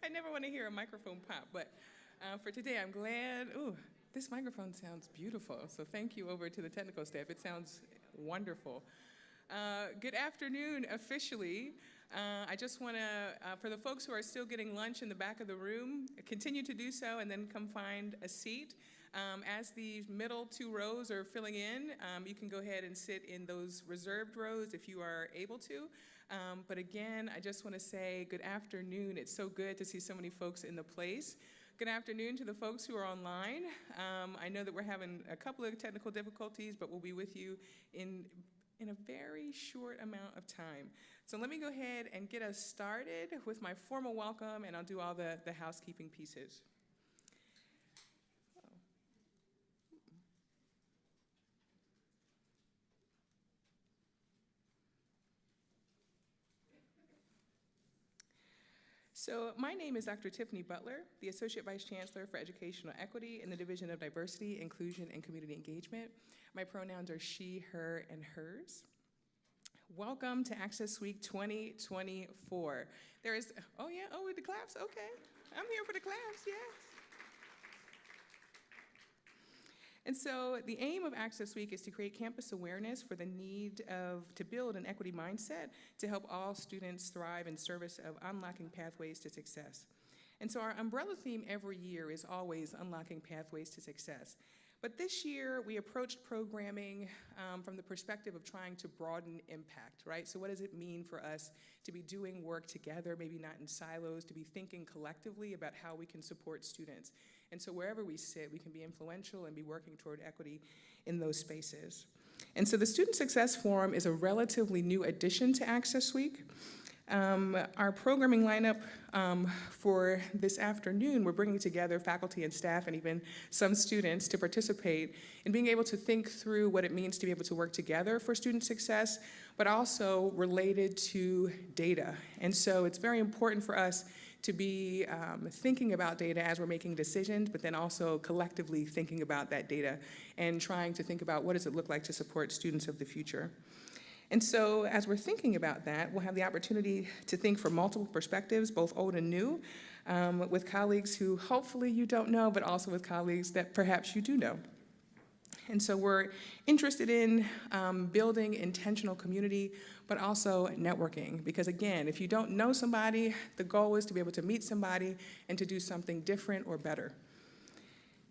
I never want to hear a microphone pop, but for today, I'm glad. Ooh, this microphone sounds beautiful. So thank you over to the technical staff. It sounds wonderful. Good afternoon, officially. I just want to, for the folks who are still getting lunch in the back of the room, continue to do so and then come find a seat. As the middle two rows are filling in, you can go ahead and sit in those reserved rows if you are able to. But again, I just want to say good afternoon. It's so good to see so many folks in the place. Good afternoon to the folks who are online. I know that we're having a couple of technical difficulties, but we'll be with you in a very short amount of time. So let me go ahead and get us started with my formal welcome, and I'll do all the housekeeping pieces. So my name is Dr. Tiffany Butler, the Associate Vice Chancellor for Educational Equity in the Division of Diversity, Inclusion, and Community Engagement. My pronouns are she, her, and hers. Welcome to Access Week 2024. There is, oh yeah, oh, with the claps, okay. I'm here for the claps, yes. And so the aim of Access Week is to create campus awareness for the need to build an equity mindset to help all students thrive in service of unlocking pathways to success. And so our umbrella theme every year is always unlocking pathways to success. But this year, we approached programming from the perspective of trying to broaden impact, right? So what does it mean for us to be doing work together, maybe not in silos, to be thinking collectively about how we can support students? And so wherever we sit, we can be influential and be working toward equity in those spaces. And so the Student Success Forum is a relatively new addition to Access Week. Our programming lineup for this afternoon, we're bringing together faculty and staff and even some students to participate in being able to think through what it means to be able to work together for student success, but also related to data. And so it's very important for us to be thinking about data as we're making decisions, but then also collectively thinking about that data and trying to think about what does it look like to support students of the future. And so as we're thinking about that, we'll have the opportunity to think from multiple perspectives, both old and new, with colleagues who hopefully you don't know, but also with colleagues that perhaps you do know. And so we're interested in building intentional community, but also networking. Because again, if you don't know somebody, the goal is to be able to meet somebody and to do something different or better.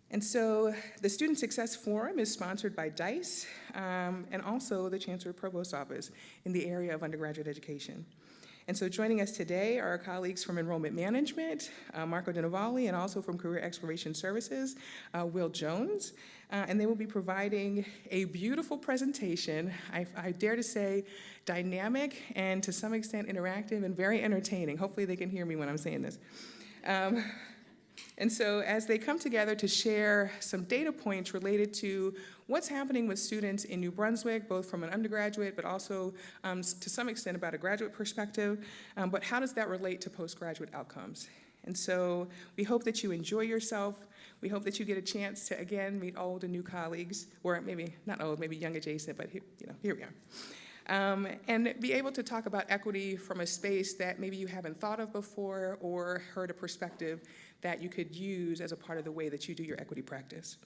And so the Student Success Forum is sponsored by DICE and also the Chancellor Provost's Office in the area of undergraduate education. And so joining us today are our colleagues from Enrollment Management, Marco Dinovalli, and also from Career Exploration Services, Will Jones. And they will be providing a beautiful presentation, I dare to say dynamic and to some extent interactive and very entertaining. Hopefully they can hear me when I'm saying this. And so as they come together to share some data points related to what's happening with students in New Brunswick, both from an undergraduate, but also to some extent about a graduate perspective, but how does that relate to postgraduate outcomes? And so we hope that you enjoy yourself. We hope that you get a chance to, again, meet old and new colleagues, or maybe not old, maybe young adjacent, but here we are. And be able to talk about equity from a space that maybe you haven't thought of before or heard a perspective that you could use as a part of the way that you do your equity practice.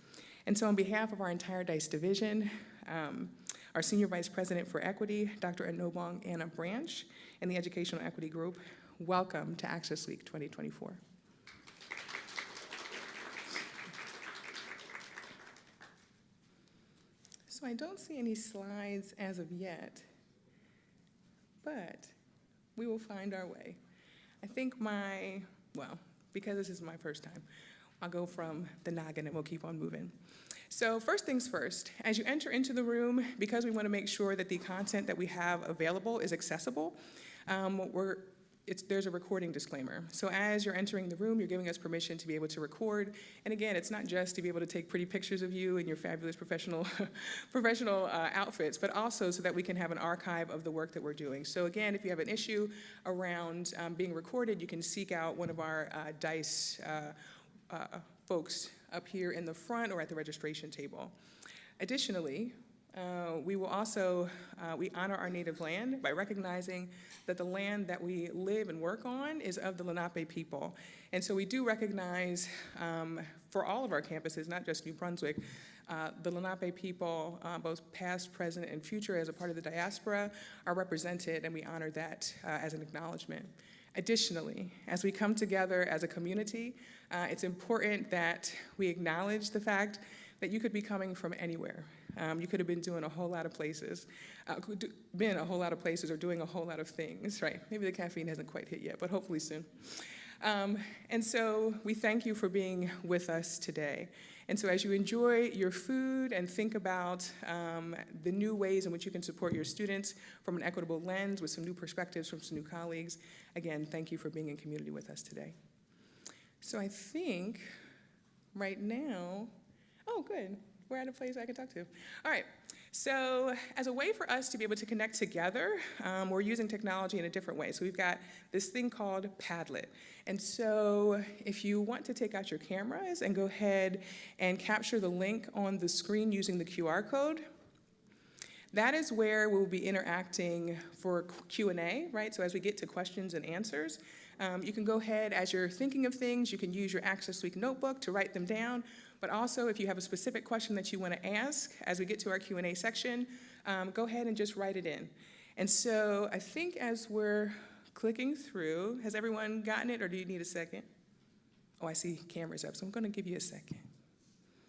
And so on behalf of our entire DICE division, our Senior Vice President for Equity, Dr. Enobong Anna Branch, and the Educational Equity Group, welcome to Access Week 2024. So I don't see any slides as of yet, but we will find our way. I think because this is my first time, I'll go from the noggin and we'll keep on moving. So first things first, as you enter into the room, because we want to make sure that the content that we have available is accessible, there's a recording disclaimer. So as you're entering the room, you're giving us permission to be able to record. And again, it's not just to be able to take pretty pictures of you in your fabulous professional outfits, but also so that we can have an archive of the work that we're doing. So again, if you have an issue around being recorded, you can seek out one of our DICE folks up here in the front or at the registration table. Additionally, We will also, we honor our native land by recognizing that the land that we live and work on is of the Lenape people. And so we do recognize for all of our campuses, not just New Brunswick, the Lenape people, both past, present, and future as a part of the diaspora, are represented, and we honor that as an acknowledgement. Additionally, as we come together as a community, it's important that we acknowledge the fact that you could be coming from anywhere. You could have been doing a whole lot of places, or doing a whole lot of things, right? Maybe the caffeine hasn't quite hit yet, but hopefully soon. And so we thank you for being with us today. And so as you enjoy your food and think about the new ways in which you can support your students from an equitable lens with some new perspectives from some new colleagues, again, thank you for being in community with us today. So I think right now, oh, good. We're at a place I can talk to. All right. So as a way for us to be able to connect together, we're using technology in a different way. So we've got this thing called Padlet. And so if you want to take out your cameras and go ahead and capture the link on the screen using the QR code, that is where we'll be interacting for Q&A, right? So as we get to questions and answers, you can go ahead, as you're thinking of things, you can use your Access Week notebook to write them down. But also, if you have a specific question that you want to ask, as we get to our Q&A section, go ahead and just write it in. And so I think as we're clicking through, has everyone gotten it, or do you need a second? Oh, I see cameras up, so I'm going to give you a second.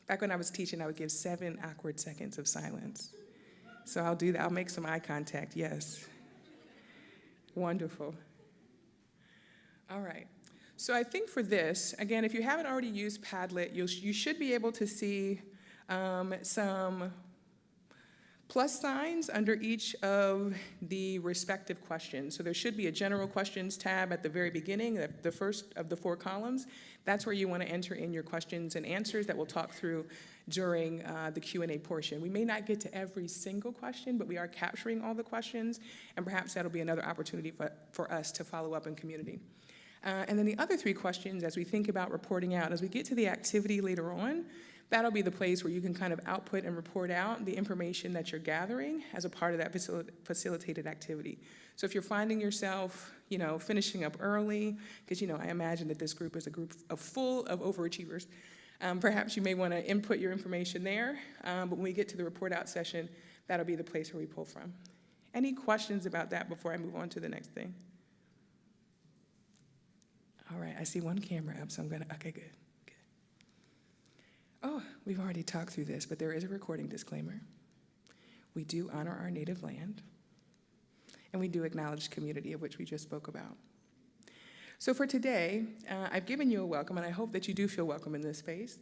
Back when I was teaching, I would give 7 awkward seconds of silence. So I'll do that. I'll make some eye contact, yes. Wonderful. All right. So I think for this, again, if you haven't already used Padlet, you should be able to see some plus signs under each of the respective questions. So there should be a general questions tab at the very beginning, the first of the 4 columns. That's where you want to enter in your questions and answers that we'll talk through during the Q&A portion. We may not get to every single question, but we are capturing all the questions, and perhaps that'll be another opportunity for us to follow up in community. And then the other 3 questions, as we think about reporting out, as we get to the activity later on, that'll be the place where you can kind of output and report out the information that you're gathering as a part of that facilitated activity. So if you're finding yourself, finishing up early, because, I imagine that this group is a group full of overachievers, perhaps you may want to input your information there, but when we get to the report out session, that'll be the place where we pull from. Any questions about that before I move on to the next thing? All right, I see one camera up, so okay, good. Oh, we've already talked through this, but there is a recording disclaimer. We do honor our native land, and we do acknowledge community, of which we just spoke about. So for today, I've given you a welcome, and I hope that you do feel welcome in this space.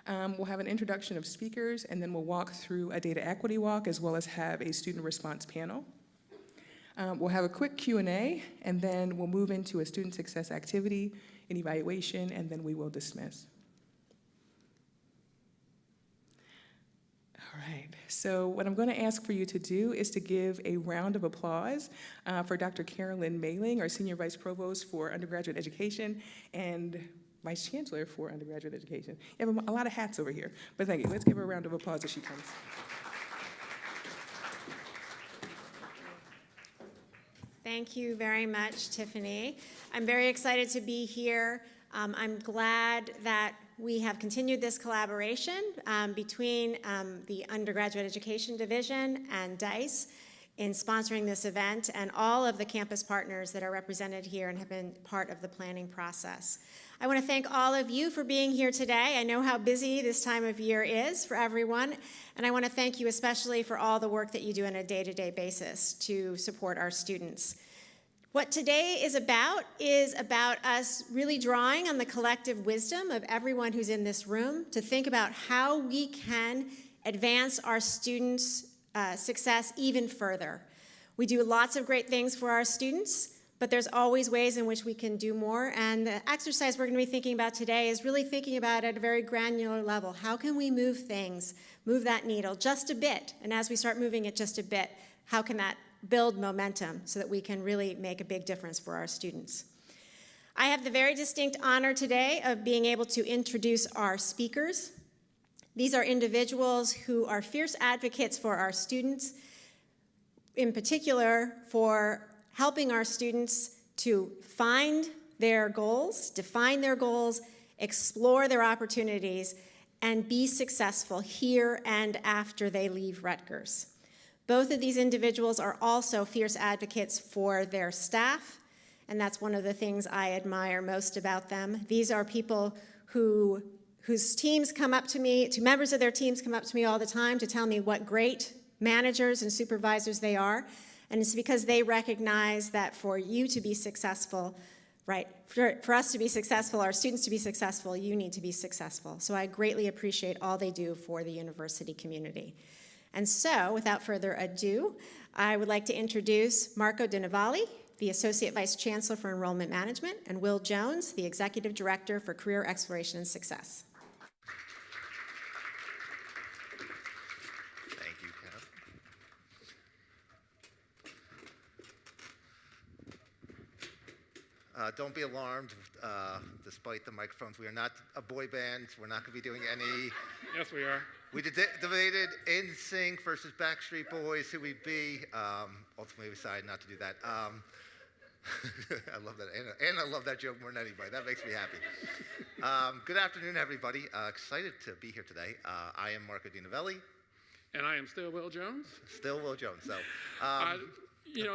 We'll have an introduction of speakers, and then we'll walk through a data equity walk, as well as have a student response panel. We'll have a quick Q&A, and then we'll move into a student success activity, an evaluation, and then we will dismiss. All right, so what I'm going to ask for you to do is to give a round of applause for Dr. Carolyn Mailing, our Senior Vice Provost for Undergraduate Education and Vice Chancellor for Undergraduate Education. You have a lot of hats over here, but thank you. Let's give her a round of applause as she comes. Thank you very much, Tiffany. I'm very excited to be here. I'm glad that we have continued this collaboration between the Undergraduate Education Division and DICE in sponsoring this event, and all of the campus partners that are represented here and have been part of the planning process. I want to thank all of you for being here today. I know how busy this time of year is for everyone, and I want to thank you especially for all the work that you do on a day-to-day basis to support our students. What today is about us really drawing on the collective wisdom of everyone who's in this room to think about how we can advance our students' success even further. We do lots of great things for our students, but there's always ways in which we can do more, and the exercise we're going to be thinking about today is really thinking about at a very granular level. How can we move things, move that needle just a bit, and as we start moving it just a bit, how can that build momentum so that we can really make a big difference for our students? I have the very distinct honor today of being able to introduce our speakers. These are individuals who are fierce advocates for our students, in particular for helping our students to find their goals, define their goals, explore their opportunities, and be successful here and after they leave Rutgers. Both of these individuals are also fierce advocates for their staff, and that's one of the things I admire most about them. These are people whose teams come up to me, members of their teams come up to me all the time to tell me what great managers and supervisors they are, and it's because they recognize that for you to be successful, right, for us to be successful, our students to be successful, you need to be successful. So I greatly appreciate all they do for the university community. And so, without further ado, I would like to introduce Marco Dinavali, the Associate Vice Chancellor for Enrollment Management, and Will Jones, the Executive Director for Career Exploration and Success. Thank you, Kev. Don't be alarmed, despite the microphones. We are not a boy band. We're not going to be doing any... Yes, we are. We debated NSYNC versus Backstreet Boys, who we'd be. Ultimately, we decided not to do that. I love that. And I love that joke more than anybody. That makes me happy. Good afternoon, everybody. Excited to be here today. I am Marco Dinavelli. And I am still Will Jones. Still Will Jones. So,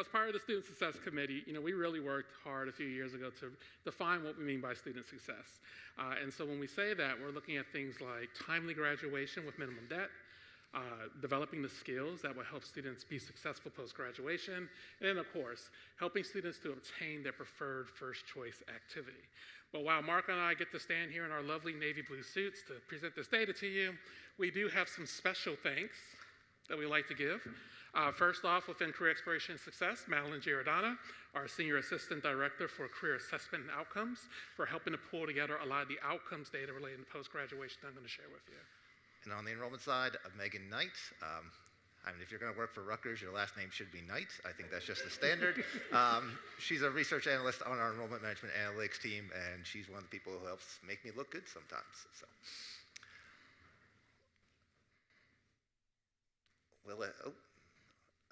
as part of the Student Success Committee, we really worked hard a few years ago to define what we mean by student success. And so when we say that, we're looking at things like timely graduation with minimum debt, developing the skills that will help students be successful post-graduation, and then, of course, helping students to obtain their preferred first choice activity. But while Mark and I get to stand here in our lovely navy blue suits to present this data to you, we do have some special thanks that we like to give. First off, within Career Exploration and Success, Madeline Giordana, our Senior Assistant Director for Career Assessment and Outcomes, for helping to pull together a lot of the outcomes data related to post-graduation that I'm going to share with you. and on the enrollment side, Megan Knight. If you're going to work for Rutgers, your last name should be Knight. I think that's just the standard. She's a research analyst on our enrollment management analytics team, and she's one of the people who helps make me look good sometimes. So.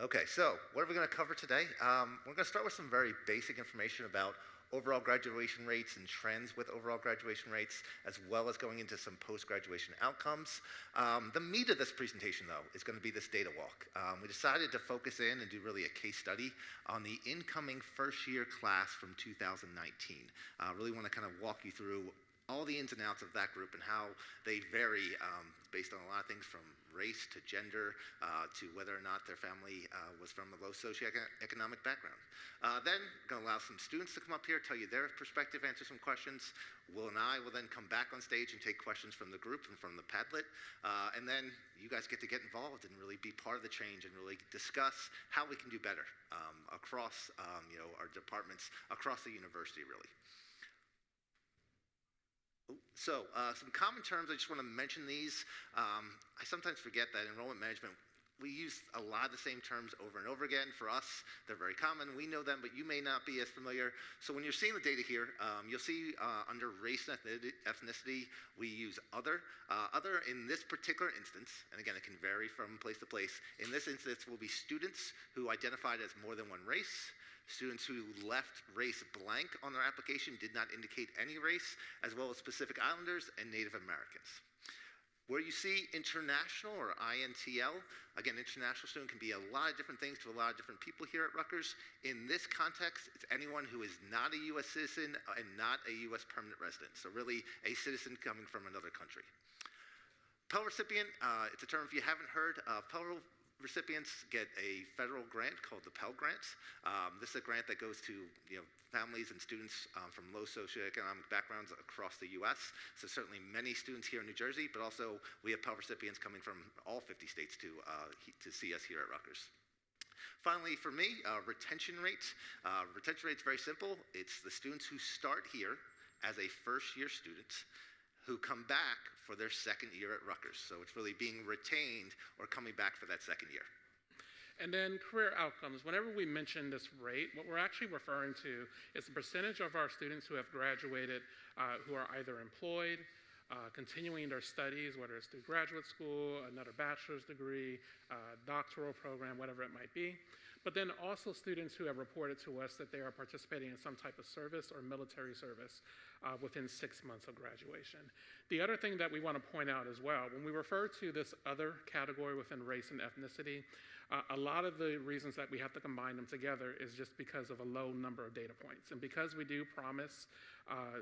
Okay, so what are we going to cover today? We're going to start with some very basic information about overall graduation rates and trends with overall graduation rates, as well as going into some post-graduation outcomes. The meat of this presentation, though, is going to be this data walk. We decided to focus in and do really a case study on the incoming first-year class from 2019. Really want to kind of walk you through all the ins and outs of that group and how they vary based on a lot of things from race to gender to whether or not their family was from a low socioeconomic background. Then going to allow some students to come up here, tell you their perspective, answer some questions. Will and I will then come back on stage and take questions from the group and from the Padlet. And then you guys get to get involved and really be part of the change and really discuss how we can do better across our departments, across the university really. So some common terms, I just want to mention these. I sometimes forget that enrollment management, we use a lot of the same terms over and over again. For us, they're very common. We know them, but you may not be as familiar. So when you're seeing the data here, you'll see under race and ethnicity, we use other. Other in this particular instance, and again, it can vary from place to place. In this instance, will be students who identified as more than one race. Students who left race blank on their application, did not indicate any race, as well as Pacific Islanders and Native Americans. Where you see international or INTL, again, international student can be a lot of different things to a lot of different people here at Rutgers. In this context, it's anyone who is not a U.S. citizen and not a U.S. permanent resident, so really a citizen coming from another country. Pell recipient, it's a term if you haven't heard. Pell recipients get a federal grant called the Pell Grant. This is a grant that goes to families and students from low socioeconomic backgrounds across the U.S. So certainly many students here in New Jersey, but also we have Pell recipients coming from all 50 states to see us here at Rutgers. Finally, for me, retention rate. Retention rate is very simple. It's the students who start here as a first-year student who come back for their second year at Rutgers. So it's really being retained or coming back for that second year. And then career outcomes. Whenever we mention this rate, what we're actually referring to is the percentage of our students who have graduated who are either employed, continuing their studies, whether it's through graduate school, another bachelor's degree, doctoral program, whatever it might be. But then also students who have reported to us that they are participating in some type of service or military service within 6 months of graduation. The other thing that we want to point out as well, when we refer to this other category within race and ethnicity, a lot of the reasons that we have to combine them together is just because of a low number of data points. And because we do promise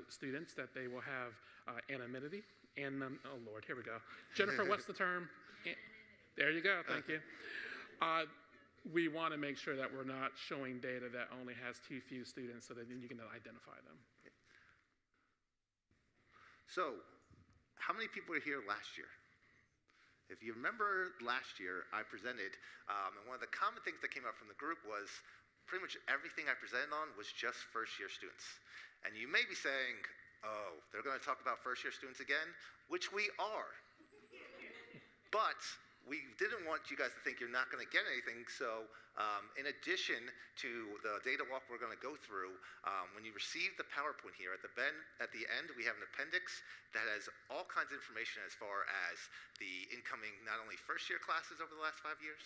students that they will have anonymity, oh Lord, here we go. Jennifer, what's the term? There you go, thank you. We want to make sure that we're not showing data that only has too few students so that then you can identify them. So, how many people were here last year? If you remember last year, I presented, and one of the common things that came up from the group was pretty much everything I presented on was just first-year students. And you may be saying, oh, they're going to talk about first-year students again, which we are. But we didn't want you guys to think you're not going to get anything, so in addition to the data walk we're going to go through, when you receive the PowerPoint here, at the end we have an appendix that has all kinds of information as far as the incoming not only first-year classes over the last 5 years,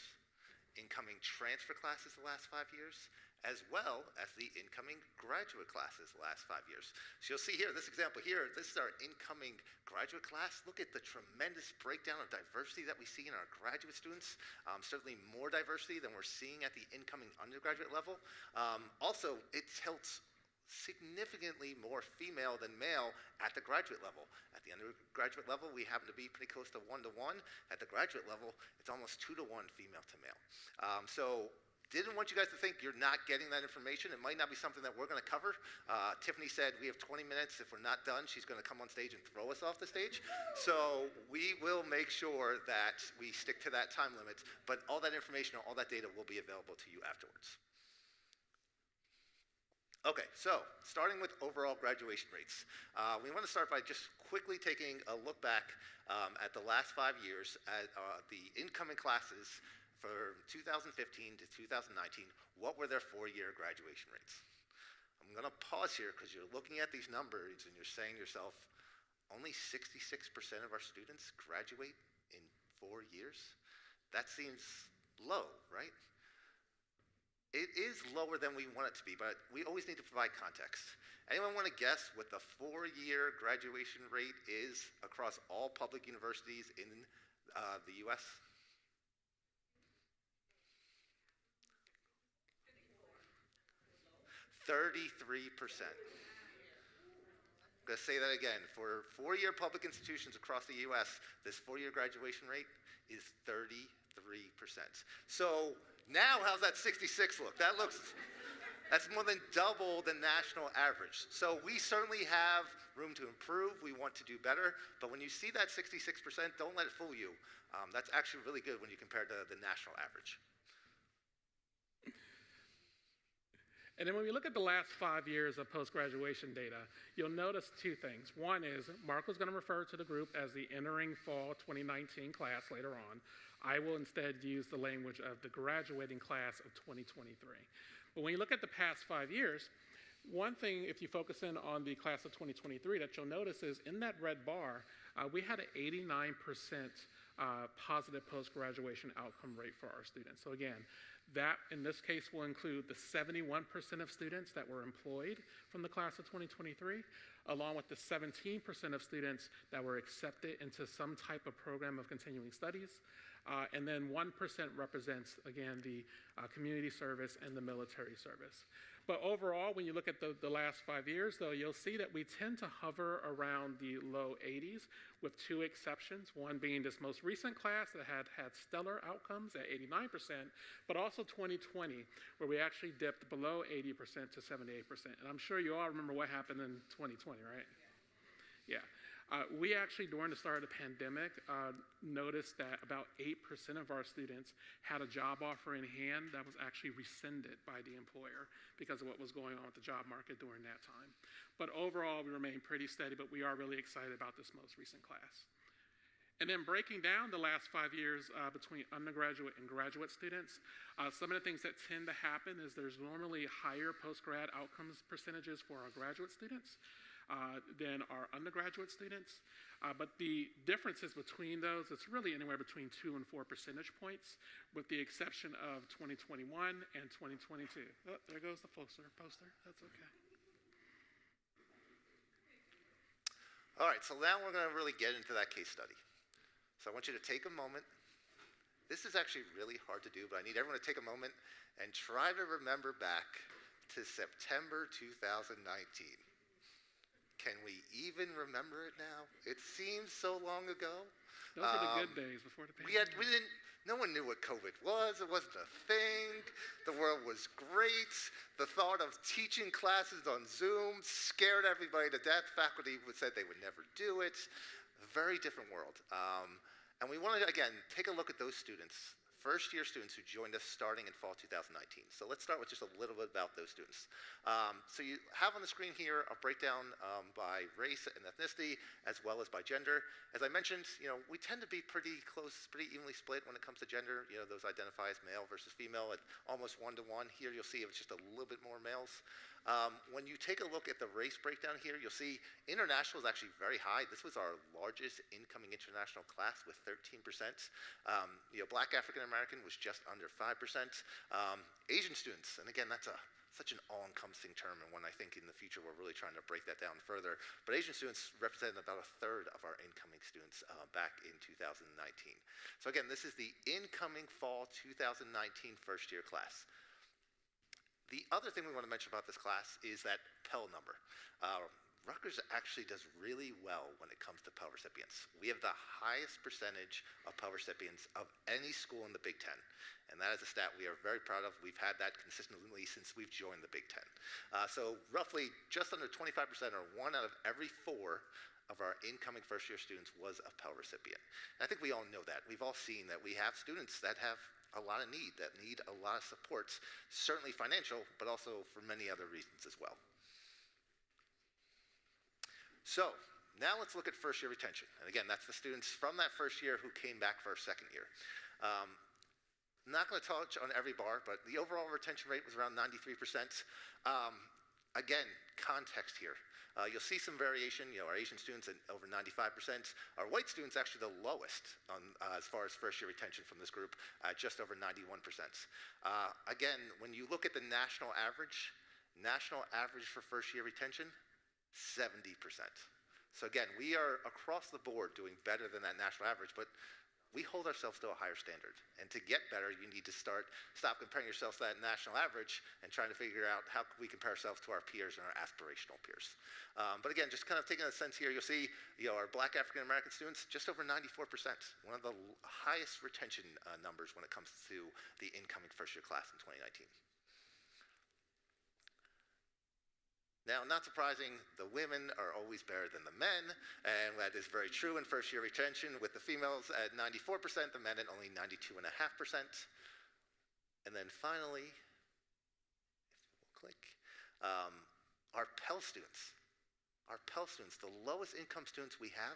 incoming transfer classes the last 5 years, as well as the incoming graduate classes the last 5 years. So you'll see here, this example here, this is our incoming graduate class. Look at the tremendous breakdown of diversity that we see in our graduate students. Certainly more diversity than we're seeing at the incoming undergraduate level. Also, it tilts significantly more female than male at the graduate level. At the undergraduate level, we happen to be pretty close to 1-to-1. At the graduate level, it's almost 2-to-1 female to male. So didn't want you guys to think you're not getting that information. It might not be something that we're going to cover. Tiffany said we have 20 minutes. If we're not done, she's going to come on stage and throw us off the stage. So we will make sure that we stick to that time limit. But all that information, all that data will be available to you afterwards. Okay, so starting with overall graduation rates. We want to start by just quickly taking a look back at the last 5 years at the incoming classes for 2015 to 2019, what were their 4-year graduation rates? I'm going to pause here because you're looking at these numbers and you're saying to yourself, only 66% of our students graduate in 4 years? That seems low, right? It is lower than we want it to be, but we always need to provide context. Anyone want to guess what the 4-year graduation rate is across all public universities in the U.S.? 33%. I'm going to say that again. For 4-year public institutions across the U.S., this 4-year graduation rate is 33%. So now, how's that 66 look? That's more than double the national average. So we certainly have room to improve. We want to do better. But when you see that 66%, don't let it fool you. That's actually really good when you compare to the national average. And then when we look at the last 5 years of post-graduation data, you'll notice two things. One is Mark was going to refer to the group as the entering fall 2019 class later on. I will instead use the language of the graduating class of 2023. But when you look at the past 5 years, one thing, if you focus in on the class of 2023, that you'll notice is in that red bar, we had an 89% positive post-graduation outcome rate for our students. So again, that, in this case, will include the 71% of students that were employed from the class of 2023, along with the 17% of students that were accepted into some type of program of continuing studies. And then 1% represents, again, the community service and the military service. But overall, when you look at the last 5 years, though, you'll see that we tend to hover around the low 80s with 2 exceptions, one being this most recent class that had stellar outcomes at 89%, but also 2020, where we actually dipped below 80% to 78%. And I'm sure you all remember what happened in 2020, right? Yeah. We actually, during the start of the pandemic, noticed that about 8% of our students had a job offer in hand that was actually rescinded by the employer because of what was going on with the job market during that time. But overall, we remain pretty steady, but we are really excited about this most recent class. And then breaking down the last 5 years between undergraduate and graduate students, some of the things that tend to happen is there's normally higher post-grad outcomes percentages for our graduate students. than our undergraduate students. But the differences between those, it's really anywhere between 2 and 4 percentage points, with the exception of 2021 and 2022. Oh, there goes the poster. That's okay. All right, so now we're going to really get into that case study. So I want you to take a moment. This is actually really hard to do, but I need everyone to take a moment and try to remember back to September 2019. Can we even remember it now? It seems so long ago. Those were the good days before the pandemic. No one knew what COVID was. It wasn't a thing. The world was great. The thought of teaching classes on Zoom scared everybody to death. Faculty said they would never do it. A very different world. And we want to, again, take a look at those students, first-year students who joined us starting in fall 2019. So let's start with just a little bit about those students. So you have on the screen here a breakdown by race and ethnicity, as well as by gender. As I mentioned, we tend to be pretty close, pretty evenly split when it comes to gender. Those identify as male versus female at almost 1-to-1. Here you'll see it's just a little bit more males. When you take a look at the race breakdown here, you'll see international is actually very high. This was our largest incoming international class with 13%. Black African American was just under 5%. Asian students, and again, that's such an all-encompassing term, and one I think in the future we're really trying to break that down further. But Asian students represented about 1/3 of our incoming students back in 2019. So again, this is the incoming fall 2019 first-year class. The other thing we want to mention about this class is that Pell number. Rutgers actually does really well when it comes to Pell recipients. We have the highest percentage of Pell recipients of any school in the Big Ten. And that is a stat we are very proud of. We've had that consistently since we've joined the Big Ten. So roughly just under 25%, or 1 out of every 4 of our incoming first-year students was a Pell recipient. And I think we all know that. We've all seen that we have students that have a lot of need, that need a lot of supports, certainly financial, but also for many other reasons as well. So now let's look at first-year retention. And again, that's the students from that first year who came back for a second year. I'm not going to touch on every bar, but the overall retention rate was around 93%. Again, context here. You'll see some variation. Our Asian students at over 95%. Our white students actually the lowest as far as first-year retention from this group, just over 91%. Again, when you look at the national average for first-year retention, 70%. So again, we are across the board doing better than that national average, but we hold ourselves to a higher standard. And to get better, you need to stop comparing yourselves to that national average and trying to figure out how we compare ourselves to our peers and our aspirational peers. But again, just kind of taking a sense here, you'll see our Black African American students, just over 94%, one of the highest retention numbers when it comes to the incoming first-year class in 2019. Now, not surprising, the women are always better than the men, and that is very true in first-year retention, with the females at 94%, the men at only 92.5%. And then finally, if we'll click, our Pell students, the lowest income students we have,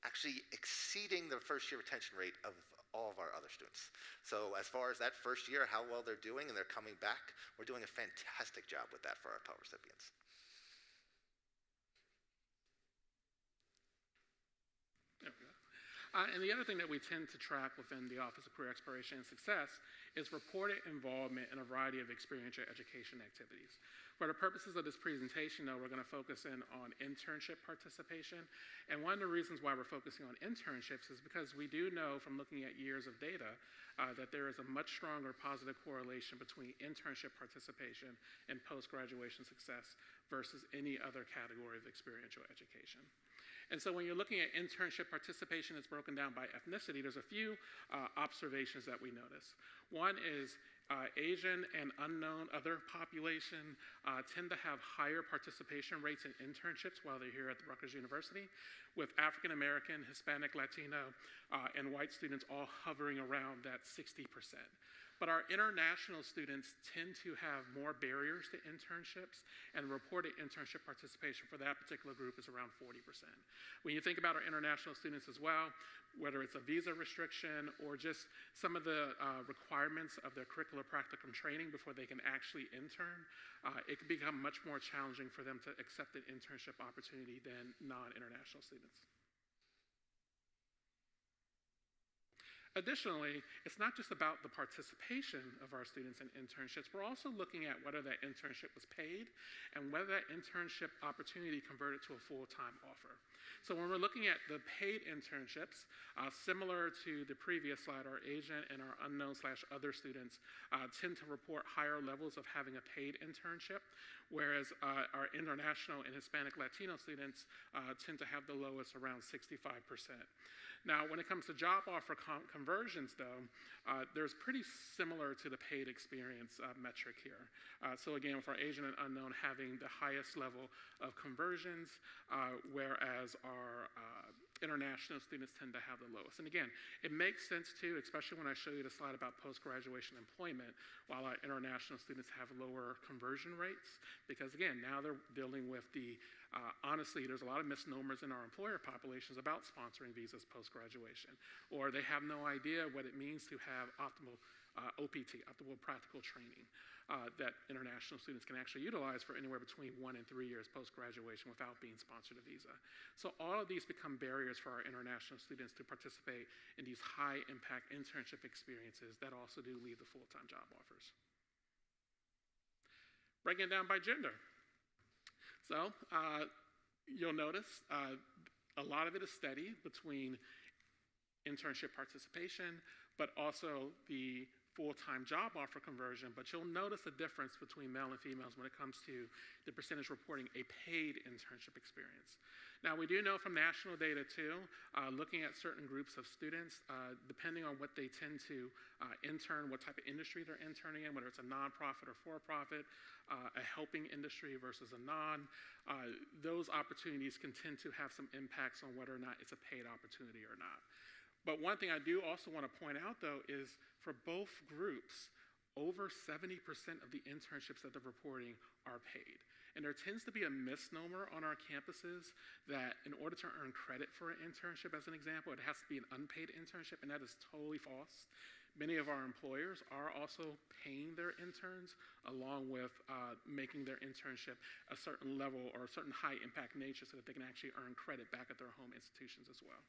actually exceeding the first-year retention rate of all of our other students. So as far as that first year, how well they're doing and they're coming back, we're doing a fantastic job with that for our Pell recipients. There we go. And the other thing that we tend to track within the Office of Career Exploration and Success is reported involvement in a variety of experiential education activities. For the purposes of this presentation, though, we're going to focus in on internship participation. And one of the reasons why we're focusing on internships is because we do know from looking at years of data that there is a much stronger positive correlation between internship participation and post-graduation success versus any other category of experiential education. And so when you're looking at internship participation, it's broken down by ethnicity. There's a few observations that we notice. One is Asian and unknown other population tend to have higher participation rates in internships while they're here at the Rutgers University, with African American, Hispanic, Latino, and white students all hovering around that 60%. But our international students tend to have more barriers to internships, and reported internship participation for that particular group is around 40%. When you think about our international students as well, whether it's a visa restriction or just some of the requirements of their curricular practicum training before they can actually intern, it can become much more challenging for them to accept an internship opportunity than non-international students. Additionally, it's not just about the participation of our students in internships. We're also looking at whether that internship was paid and whether that internship opportunity converted to a full-time offer. So when we're looking at the paid internships, similar to the previous slide, our Asian and our unknown/other students tend to report higher levels of having a paid internship, whereas our international and Hispanic Latino students tend to have the lowest, around 65%. Now, when it comes to job offer conversions, though, there's pretty similar to the paid experience metric here. So again, for Asian and unknown having the highest level of conversions, whereas our international students tend to have the lowest. And again, it makes sense too, especially when I show you the slide about post-graduation employment, while our international students have lower conversion rates, because again, now they're dealing with the, honestly, there's a lot of misnomers in our employer populations about sponsoring visas post-graduation, or they have no idea what it means to have optimal OPT, optimal practical training, that international students can actually utilize for anywhere between 1 and 3 years post-graduation without being sponsored a visa. So all of these become barriers for our international students to participate in these high-impact internship experiences that also do lead to full-time job offers. Breaking it down by gender. So you'll notice a lot of it is steady between internship participation, but also the full-time job offer conversion, but you'll notice a difference between male and females when it comes to the percentage reporting a paid internship experience. Now, we do know from national data too, looking at certain groups of students, depending on what they tend to intern, what type of industry they're interning in, whether it's a nonprofit or for-profit, a helping industry versus a non, those opportunities can tend to have some impacts on whether or not it's a paid opportunity or not. But one thing I do also want to point out, though, is for both groups, over 70% of the internships that they're reporting are paid. And there tends to be a misnomer on our campuses that in order to earn credit for an internship, as an example, it has to be an unpaid internship, and that is totally false. Many of our employers are also paying their interns along with making their internship a certain level or a certain high impact nature so that they can actually earn credit back at their home institutions as well.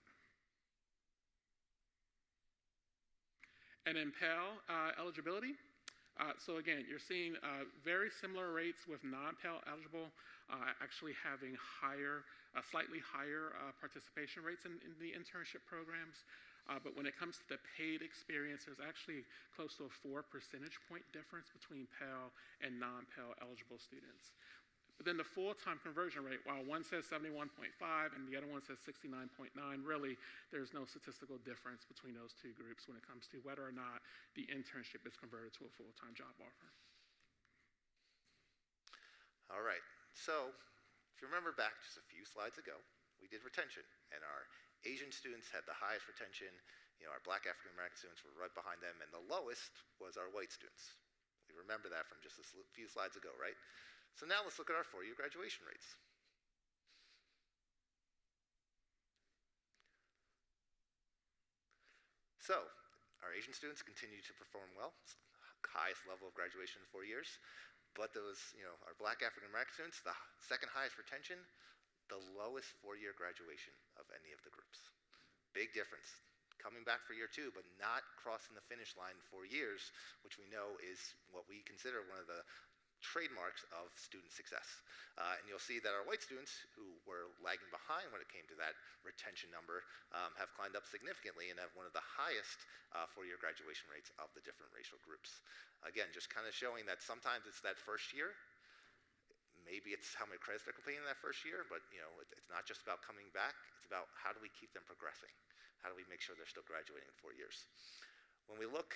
And then Pell eligibility. So again, you're seeing very similar rates with non-Pell eligible actually having higher, slightly higher participation rates in the internship programs. But when it comes to the paid experience, there's actually close to a 4 percentage point difference between Pell and non-Pell eligible students. But then the full-time conversion rate, while one says 71.5 and the other one says 69.9, really there's no statistical difference between those two groups when it comes to whether or not the internship is converted to a full-time job offer. All right, so if you remember back just a few slides ago, we did retention, and our Asian students had the highest retention. You know, our Black African American students were right behind them, and the lowest was our white students. We remember that from just a few slides ago, right? So now let's look at our 4-year graduation rates. So our Asian students continue to perform well, highest level of graduation in 4 years. But those, our Black African American students, the second highest retention, the lowest 4-year graduation of any of the groups. Big difference. Coming back for year 2, but not crossing the finish line in 4 years, which we know is what we consider one of the trademarks of student success. And you'll see that our white students, who were lagging behind when it came to that retention number, have climbed up significantly and have one of the highest 4-year graduation rates of the different racial groups. Again, just kind of showing that sometimes it's that first year. Maybe it's how many credits they're completing in that first year, but it's not just about coming back. It's about how do we keep them progressing? How do we make sure they're still graduating in 4 years? When we look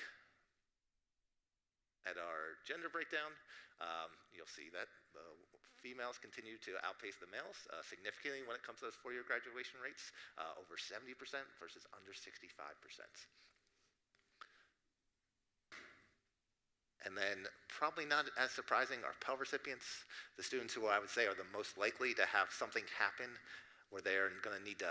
at our gender breakdown, you'll see that the females continue to outpace the males significantly when it comes to those 4-year graduation rates, over 70% versus under 65%. And then, probably not as surprising, are Pell recipients, the students who I would say are the most likely to have something happen where they're going to need to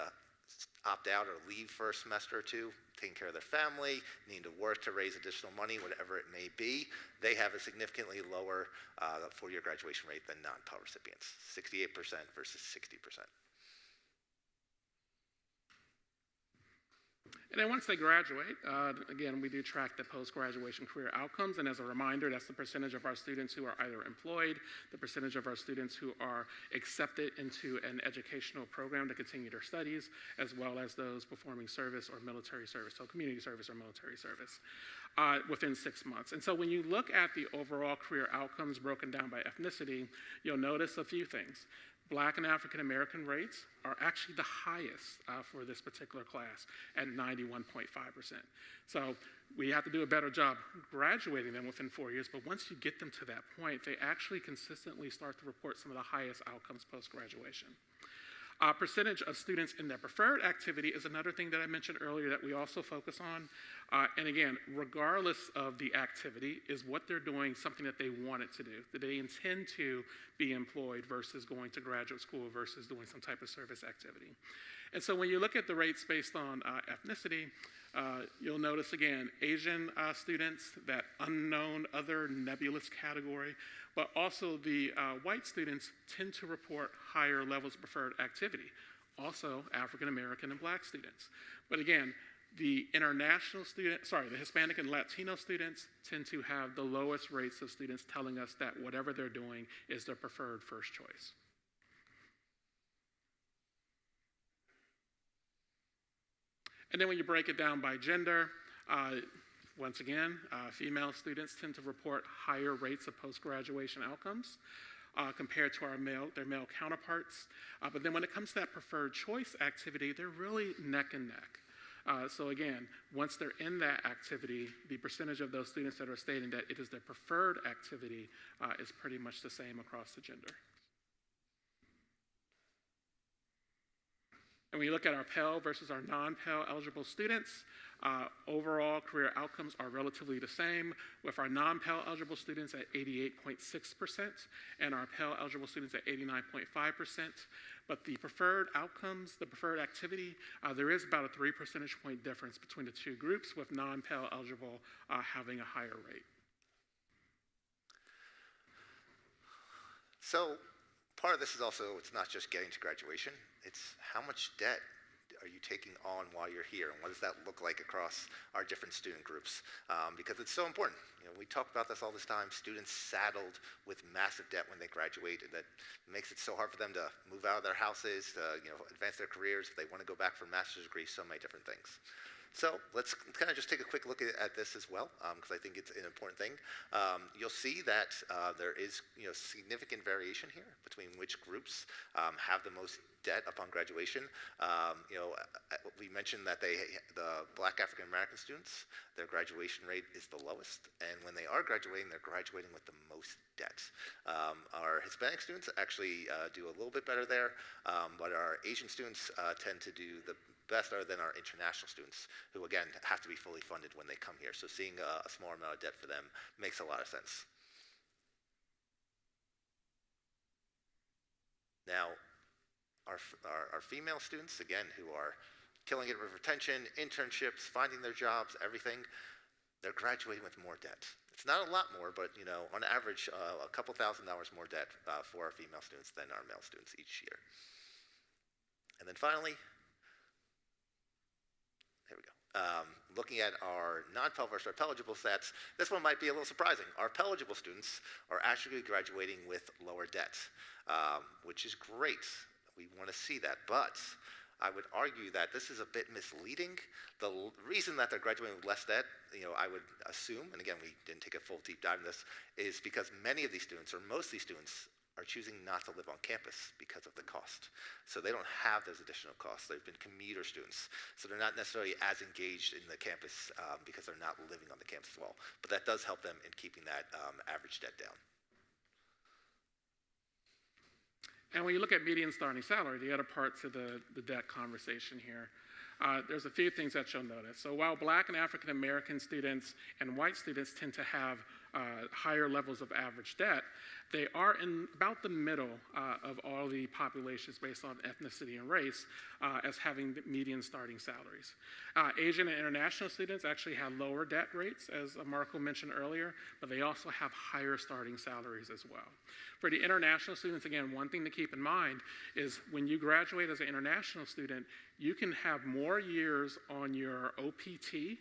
opt out or leave for a semester or two, taking care of their family, needing to work to raise additional money, whatever it may be. They have a significantly lower four-year graduation rate than non-Pell recipients, 68% versus 60%. And then once they graduate, again, we do track the post-graduation career outcomes. And as a reminder, that's the percentage of our students who are either employed, the percentage of our students who are accepted into an educational program to continue their studies, as well as those performing service or military service, so community service or military service, within 6 months. And so when you look at the overall career outcomes broken down by ethnicity, you'll notice a few things. Black and African American rates are actually the highest for this particular class at 91.5%. So we have to do a better job graduating them within 4 years, but once you get them to that point, they actually consistently start to report some of the highest outcomes post-graduation. Percentage of students in their preferred activity is another thing that I mentioned earlier that we also focus on. And again, regardless of the activity, is what they're doing something that they wanted to do? Do they intend to be employed versus going to graduate school versus doing some type of service activity? And so when you look at the rates based on ethnicity, you'll notice again, Asian students, that unknown other nebulous category, but also the white students tend to report higher levels of preferred activity. Also African American and Black students. But again, the the Hispanic and Latino students tend to have the lowest rates of students telling us that whatever they're doing is their preferred first choice. And then when you break it down by gender, once again, female students tend to report higher rates of post-graduation outcomes compared to their male counterparts. But then when it comes to that preferred choice activity, they're really neck and neck. So again, once they're in that activity, the percentage of those students that are stating that it is their preferred activity is pretty much the same across the gender. And when you look at our Pell versus our non-Pell eligible students, overall career outcomes are relatively the same, with our non-Pell eligible students at 88.6% and our Pell eligible students at 89.5%. But the preferred outcomes, the preferred activity, there is about a 3 percentage point difference between the two groups, with non-Pell eligible having a higher rate. So part of this is also, it's not just getting to graduation, it's how much debt are you taking on while you're here, and what does that look like across our different student groups? Because it's so important. You know, we talk about this all this time, students saddled with massive debt when they graduate, and that makes it so hard for them to move out of their houses, to advance their careers, if they want to go back for a master's degree, so many different things. So let's kind of just take a quick look at this as well, because I think it's an important thing. You'll see that there is significant variation here between which groups have the most debt upon graduation. We mentioned that the Black African American students, their graduation rate is the lowest, and when they are graduating, they're graduating with the most debt. Our Hispanic students actually do a little bit better there, but our Asian students tend to do the better than our international students, who again have to be fully funded when they come here. So seeing a smaller amount of debt for them makes a lot of sense. Now, our female students, again, who are killing it with retention, internships, finding their jobs, everything, they're graduating with more debt. It's not a lot more, but on average, a couple $1,000s more debt for our female students than our male students each year. And then finally, there we go. Looking at our non-Pell versus our Pell-eligible stats, this one might be a little surprising. Our Pell-eligible students are actually graduating with lower debt, which is great. We want to see that, but I would argue that this is a bit misleading. The reason that they're graduating with less debt, I would assume, and again, we didn't take a full deep dive in this, is because many of these students, or most of these students, are choosing not to live on campus because of the cost. So they don't have those additional costs. They've been commuter students. So they're not necessarily as engaged in the campus because they're not living on the campus as well. But that does help them in keeping that average debt down. And when you look at median starting salary, the other part to the debt conversation here, there's a few things that you'll notice. So while Black and African American students and white students tend to have higher levels of average debt, they are in about the middle of all the populations based on ethnicity and race as having the median starting salaries. Asian and international students actually have lower debt rates, as Marco mentioned earlier, but they also have higher starting salaries as well. For the international students, again, one thing to keep in mind is when you graduate as an international student, you can have more years on your OPT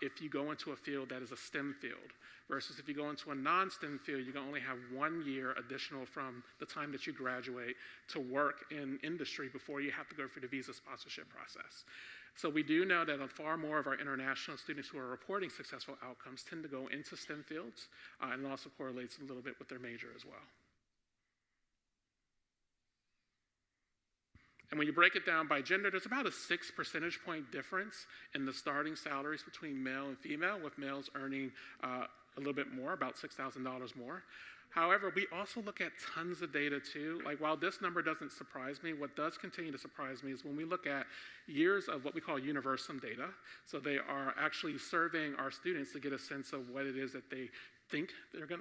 if you go into a field that is a STEM field, versus if you go into a non-STEM field, you can only have 1 year additional from the time that you graduate to work in industry before you have to go through the visa sponsorship process. So we do know that far more of our international students who are reporting successful outcomes tend to go into STEM fields, and it also correlates a little bit with their major as well. And when you break it down by gender, there's about a 6 percentage point difference in the starting salaries between male and female, with males earning a little bit more, about $6,000 more. However, we also look at tons of data too. Like, while this number doesn't surprise me, what does continue to surprise me is when we look at years of what we call universum data. So they are actually surveying our students to get a sense of what it is that they think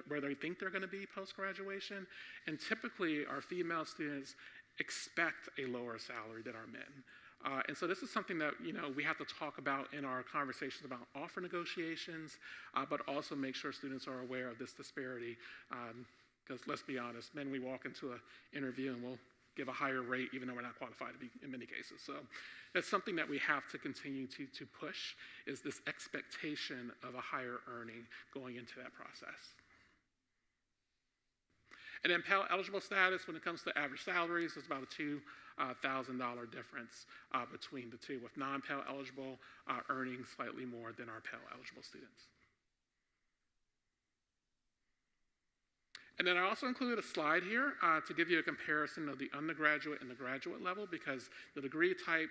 where they think they're gonna be post-graduation. And typically, our female students expect a lower salary than our men. And so this is something that, you know, we have to talk about in our conversations about offer negotiations, but also make sure students are aware of this disparity. Because let's be honest, men, we walk into an interview and we'll give a higher rate even though we're not qualified to be in many cases. So that's something that we have to continue to push, is this expectation of a higher earning going into that process. And then Pell eligible status, when it comes to average salaries, is about a $2,000 difference between the two, with non-Pell eligible earning slightly more than our Pell eligible students. And then I also included a slide here to give you a comparison of the undergraduate and the graduate level, because the degree type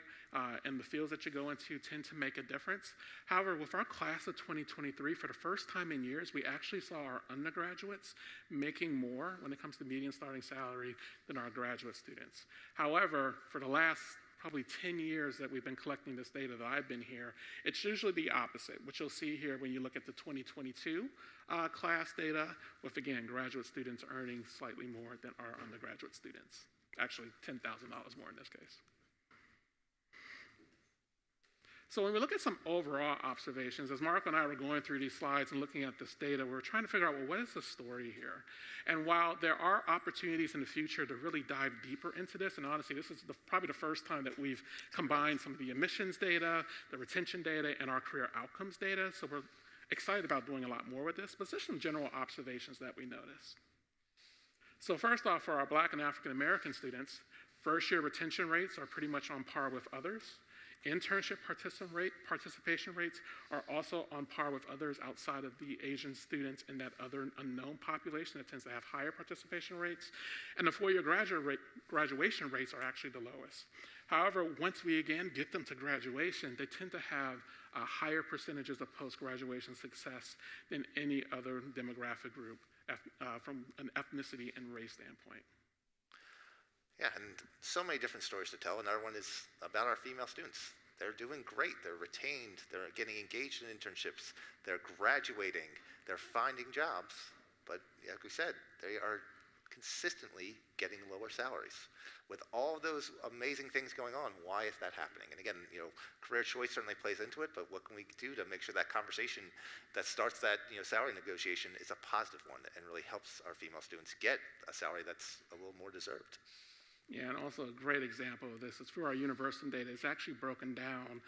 and the fields that you go into tend to make a difference. However, with our class of 2023, for the first time in years, we actually saw our undergraduates making more when it comes to median starting salary than our graduate students. However, for the last probably 10 years that we've been collecting this data that I've been here, it's usually the opposite, which you'll see here when you look at the 2022 class data, with, again, graduate students earning slightly more than our undergraduate students. Actually, $10,000 more in this case. So when we look at some overall observations, as Marco and I were going through these slides and looking at this data, we were trying to figure out, well, what is the story here? And while there are opportunities in the future to really dive deeper into this, and honestly, this is probably the first time that we've combined some of the admissions data, the retention data, and our career outcomes data, so we're excited about doing a lot more with this, but there's some general observations that we notice. So first off, for our Black and African American students, first-year retention rates are pretty much on par with others. Internship participation rates are also on par with others outside of the Asian students in that other unknown population that tends to have higher participation rates. And the four-year graduation rates are actually the lowest. However, once we again get them to graduation, they tend to have higher percentages of post-graduation success than any other demographic group from an ethnicity and race standpoint. Yeah, and so many different stories to tell. Another one is about our female students. They're doing great. They're retained. They're getting engaged in internships. They're graduating. They're finding jobs. But like we said, they are consistently getting lower salaries. With all those amazing things going on, why is that happening? And again, you know, career choice certainly plays into it, but what can we do to make sure that conversation that starts that, you know, salary negotiation is a positive one and really helps our female students get a salary that's a little more deserved? Yeah, and also a great example of this is through our universum data. It's actually broken down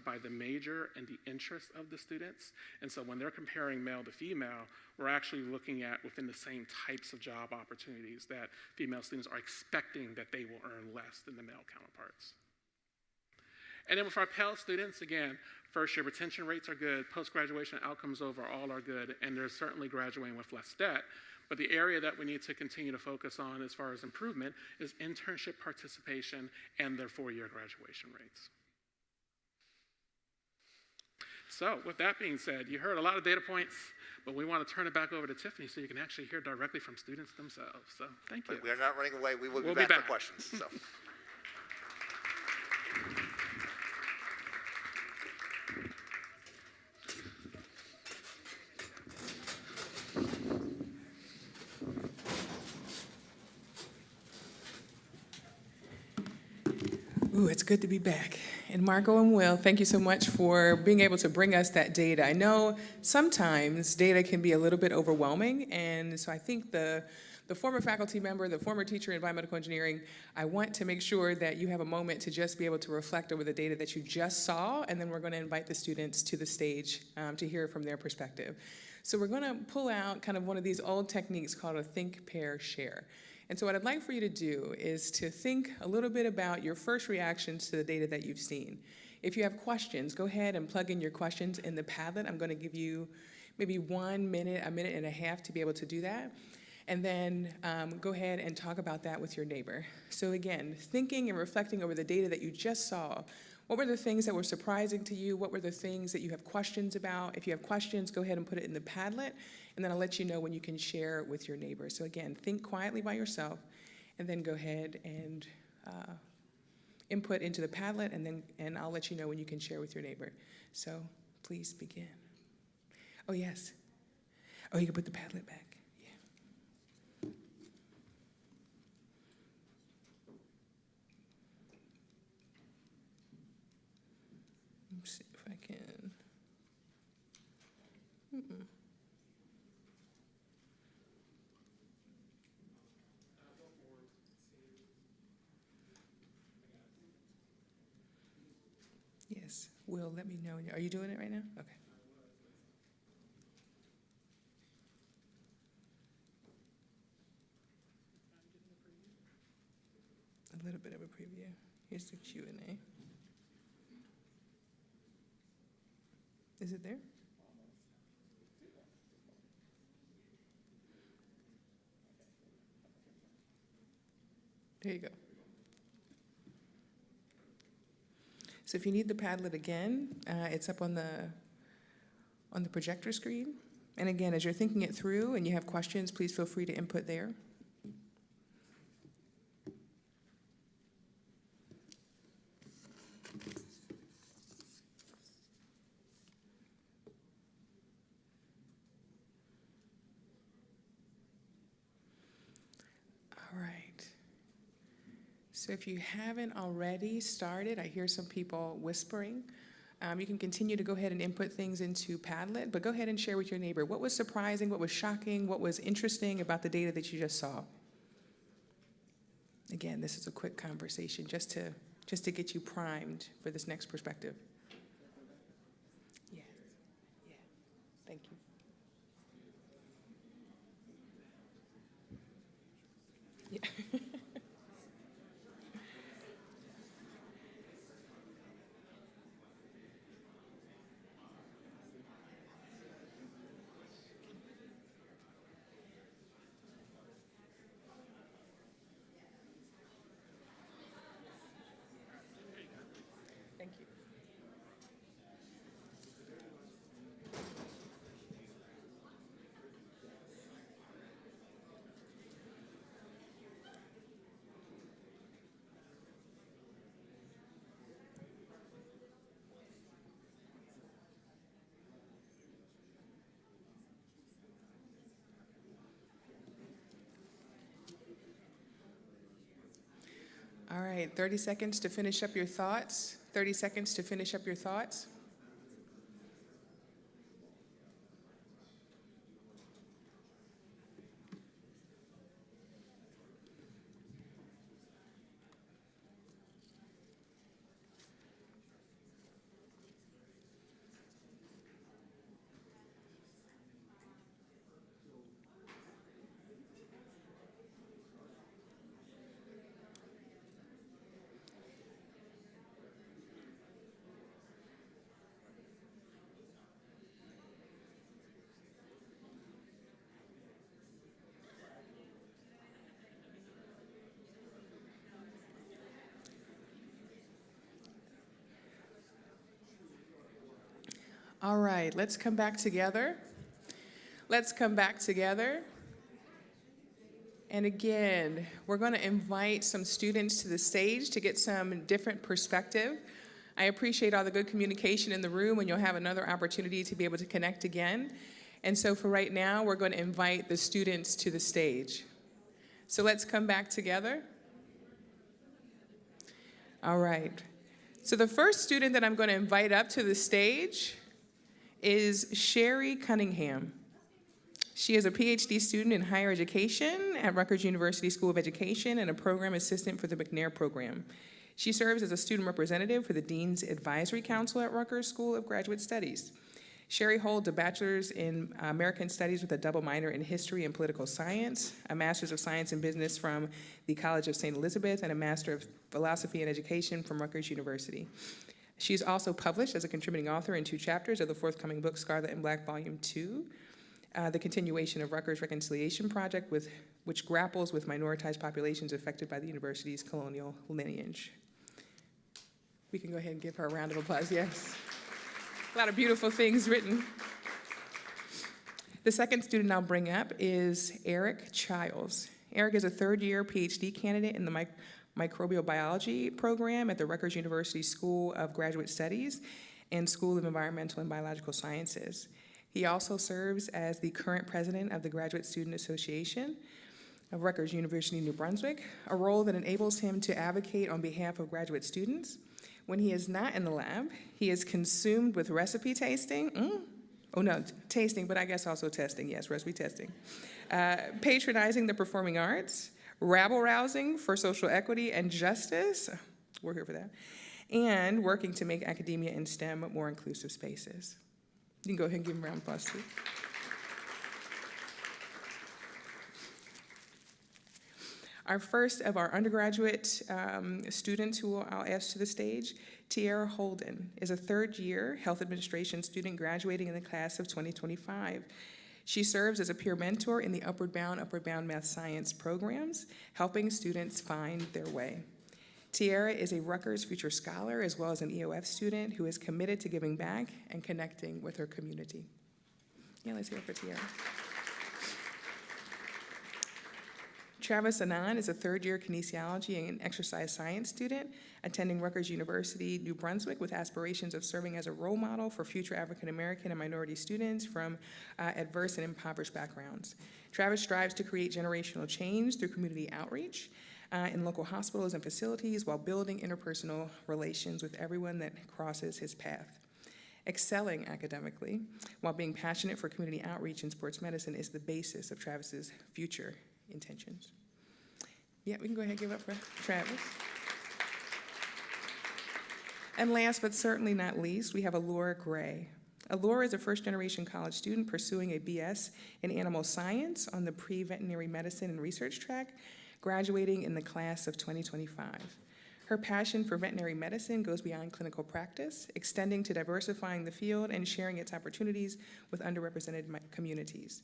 by the major and the interest of the students. And so when they're comparing male to female, we're actually looking at within the same types of job opportunities that female students are expecting that they will earn less than the male counterparts. And then with our Pell students, again, first-year retention rates are good, post-graduation outcomes overall are good, and they're certainly graduating with less debt. But the area that we need to continue to focus on as far as improvement is internship participation and their four-year graduation rates. So with that being said, you heard a lot of data points, but we want to turn it back over to Tiffany so you can actually hear directly from students themselves. So thank you. But we are not running away. We will be back for questions. So. Ooh, it's good to be back. And Marco and Will, thank you so much for being able to bring us that data. I know sometimes data can be a little bit overwhelming, and so I think the former faculty member, the former teacher in biomedical engineering, I want to make sure that you have a moment to just be able to reflect over the data that you just saw, and then we're going to invite the students to the stage to hear from their perspective. So we're going to pull out kind of one of these old techniques called a think, pair, share. And so what I'd like for you to do is to think a little bit about your first reactions to the data that you've seen. If you have questions, go ahead and plug in your questions in the Padlet. I'm going to give you maybe 1 minute, a minute and a half to be able to do that. And then go ahead and talk about that with your neighbor. So again, thinking and reflecting over the data that you just saw. What were the things that were surprising to you? What were the things that you have questions about? If you have questions, go ahead and put it in the Padlet, and then I'll let you know when you can share it with your neighbor. So again, think quietly by yourself, and then go ahead and input into the Padlet, and I'll let you know when you can share with your neighbor. So please begin. Oh, yes. Oh, you can put the Padlet back. See if I can. Yes, Will, let me know. Are you doing it right now? Okay. A little bit of a preview. Here's the Q&A. Is it there? There you go. So if you need the Padlet again, it's up on the projector screen. And again, as you're thinking it through and you have questions, please feel free to input there. All right. So if you haven't already started, I hear some people whispering. You can continue to go ahead and input things into Padlet, but go ahead and share with your neighbor. What was surprising, what was shocking, what was interesting about the data that you just saw? Again, this is a quick conversation just to get you primed for this next perspective. Yeah, yeah, thank you. Yeah. Thank you. All right, 30 seconds to finish up your thoughts. 30 seconds to finish up your thoughts. All right, let's come back together. Let's come back together. And again, we're going to invite some students to the stage to get some different perspective. I appreciate all the good communication in the room, and you'll have another opportunity to be able to connect again. And so for right now, we're going to invite the students to the stage. So let's come back together. All right. So the first student that I'm going to invite up to the stage is Sherry Cunningham. She is a PhD student in higher education at Rutgers University School of Education and a program assistant for the McNair program. She serves as a student representative for the Dean's Advisory Council at Rutgers School of Graduate Studies. Sherry holds a bachelor's in American Studies with a double minor in history and political science, a master's of science and business from the College of St. Elizabeth, and a master of philosophy and education from Rutgers University. She's also published as a contributing author in 2 chapters of the forthcoming book, Scarlet and Black, Volume 2, the continuation of Rutgers' Reconciliation Project, which grapples with minoritized populations affected by the university's colonial lineage. We can go ahead and give her a round of applause, yes. A lot of beautiful things written. The second student I'll bring up is Eric Childs. Eric is a third-year PhD candidate in the microbial biology program at the Rutgers University School of Graduate Studies and School of Environmental and Biological Sciences. He also serves as the current president of the Graduate Student Association of Rutgers University, New Brunswick, a role that enables him to advocate on behalf of graduate students. When he is not in the lab, he is consumed with recipe tasting. Oh no, tasting, but I guess also testing, yes, recipe testing. Patronizing the performing arts, rabble-rousing for social equity and justice, we're here for that, and working to make academia and STEM more inclusive spaces. You can go ahead and give him a round of applause too. Our first of our undergraduate students who I'll ask to the stage, Tiara Holden, is a third-year health administration student graduating in the class of 2025. She serves as a peer mentor in the Upward Bound Math Science programs, helping students find their way. Tiara is a Rutgers Future Scholar as well as an EOF student who is committed to giving back and connecting with her community. Yeah, let's hear it for Tiara. Travis Anand is a third-year kinesiology and exercise science student attending Rutgers University, New Brunswick, with aspirations of serving as a role model for future African American and minority students from adverse and impoverished backgrounds. Travis strives to create generational change through community outreach in local hospitals and facilities while building interpersonal relations with everyone that crosses his path. Excelling academically while being passionate for community outreach and sports medicine is the basis of Travis's future intentions. Yeah, we can go ahead and give up for Travis. And last but certainly not least, we have Allura Gray. Allura is a first-generation college student pursuing a BS in animal science on the pre-veterinary medicine and research track, graduating in the class of 2025. Her passion for veterinary medicine goes beyond clinical practice, extending to diversifying the field and sharing its opportunities with underrepresented communities.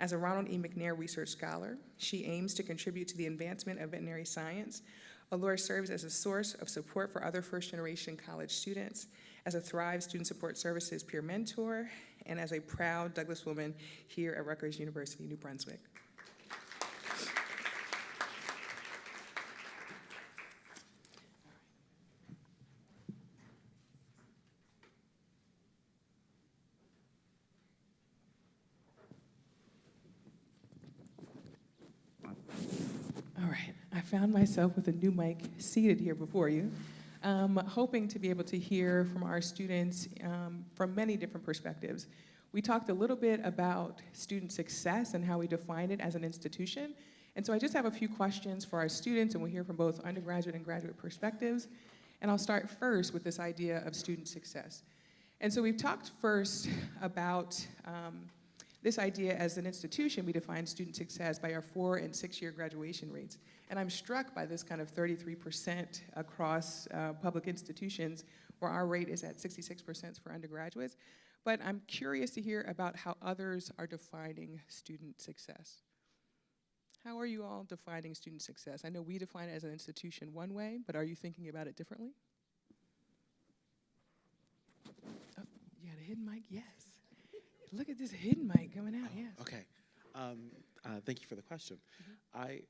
As a Ronald E. McNair Research Scholar, she aims to contribute to the advancement of veterinary science. Allura serves as a source of support for other first-generation college students, as a Thrive Student Support Services peer mentor, and as a proud Douglas woman here at Rutgers University, New Brunswick. All right, I found myself with a new mic seated here before you, hoping to be able to hear from our students from many different perspectives. We talked a little bit about student success and how we define it as an institution, and so I just have a few questions for our students, and we'll hear from both undergraduate and graduate perspectives. And I'll start first with this idea of student success. And so we've talked first about this idea as an institution. We define student success by our 4- and 6-year graduation rates. And I'm struck by this kind of 33% across public institutions, where our rate is at 66% for undergraduates. But I'm curious to hear about how others are defining student success. How are you all defining student success? I know we define it as an institution one way, but are you thinking about it differently? Oh, you got a hidden mic? Yes. Look at this hidden mic coming out, yes. Okay. Thank you for the question. I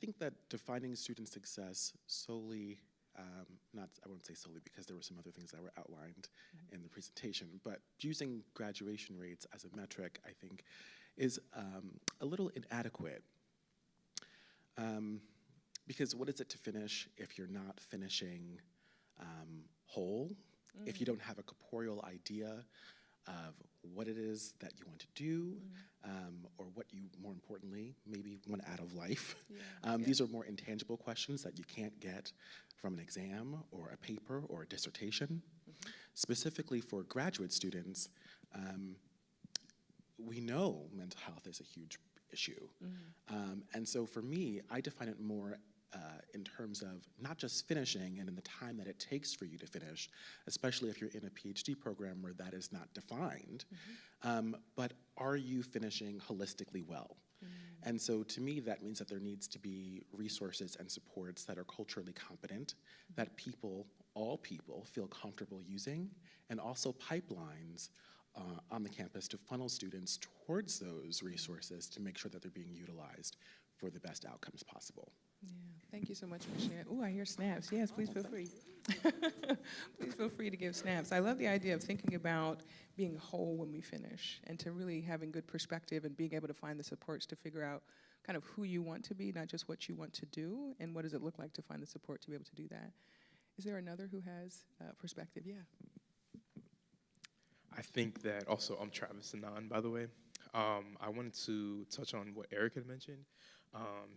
think that defining student success solely, I won't say solely because there were some other things that were outlined in the presentation, but using graduation rates as a metric, I think, is a little inadequate. Because what is it to finish if you're not finishing whole, if you don't have a corporeal idea of what it is that you want to do, or what you, more importantly, maybe want out of life. These are more intangible questions that you can't get from an exam or a paper or a dissertation. Specifically for graduate students, we know mental health is a huge issue. And so for me, I define it more in terms of not just finishing and in the time that it takes for you to finish, especially if you're in a PhD program where that is not defined, but are you finishing holistically well? And so to me, that means that there needs to be resources and supports that are culturally competent, that people, all people, feel comfortable using, and also pipelines on the campus to funnel students towards those resources to make sure that they're being utilized for the best outcomes possible. Yeah, thank you so much for sharing. Oh, I hear snaps. Yes, please feel free. Please feel free to give snaps. I love the idea of thinking about being whole when we finish and to really having good perspective and being able to find the supports to figure out kind of who you want to be, not just what you want to do, and what does it look like to find the support to be able to do that. Is there another who has perspective? Yeah. I think that also, I'm Travis Anon, by the way. I wanted to touch on what Eric had mentioned.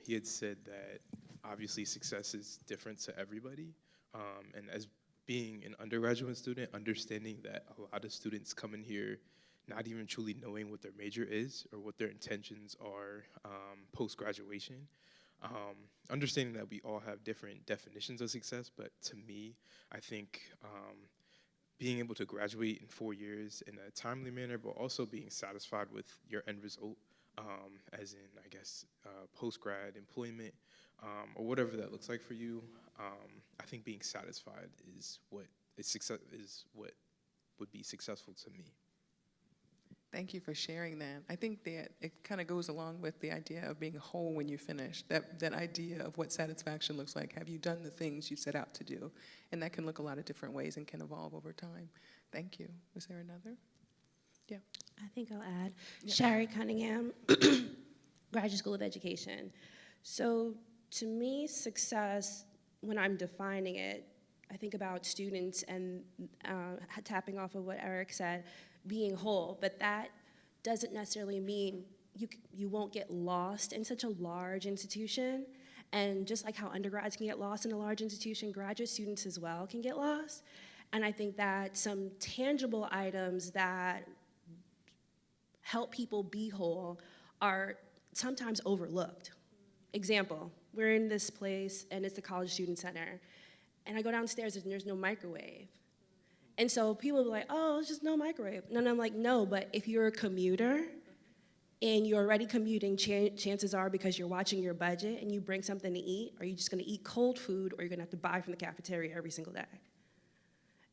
He had said that obviously success is different to everybody. And as being an undergraduate student, understanding that a lot of students come in here not even truly knowing what their major is or what their intentions are post-graduation. Understanding that we all have different definitions of success, but to me, I think being able to graduate in 4 years in a timely manner, but also being satisfied with your end result, as in, I guess, post-grad employment, or whatever that looks like for you. I think being satisfied is what would be successful to me. Thank you for sharing that. I think that it kind of goes along with the idea of being whole when you finish, that idea of what satisfaction looks like. Have you done the things you set out to do? And that can look a lot of different ways and can evolve over time. Thank you. Is there another? Yeah. I think I'll add. Yeah. Shari Cunningham, Graduate School of Education. So to me, success, when I'm defining it, I think about students and tapping off of what Eric said, being whole, but that doesn't necessarily mean you won't get lost in such a large institution. And just like how undergrads can get lost in a large institution, graduate students as well can get lost. And I think that some tangible items that help people be whole are sometimes overlooked. Example, we're in this place and it's the College Student Center. And I go downstairs and there's no microwave. And so people will be like, oh, it's just no microwave. And I'm like, no, but if you're a commuter and you're already commuting, chances are because you're watching your budget and you bring something to eat, are you just gonna eat cold food or you're gonna have to buy from the cafeteria every single day?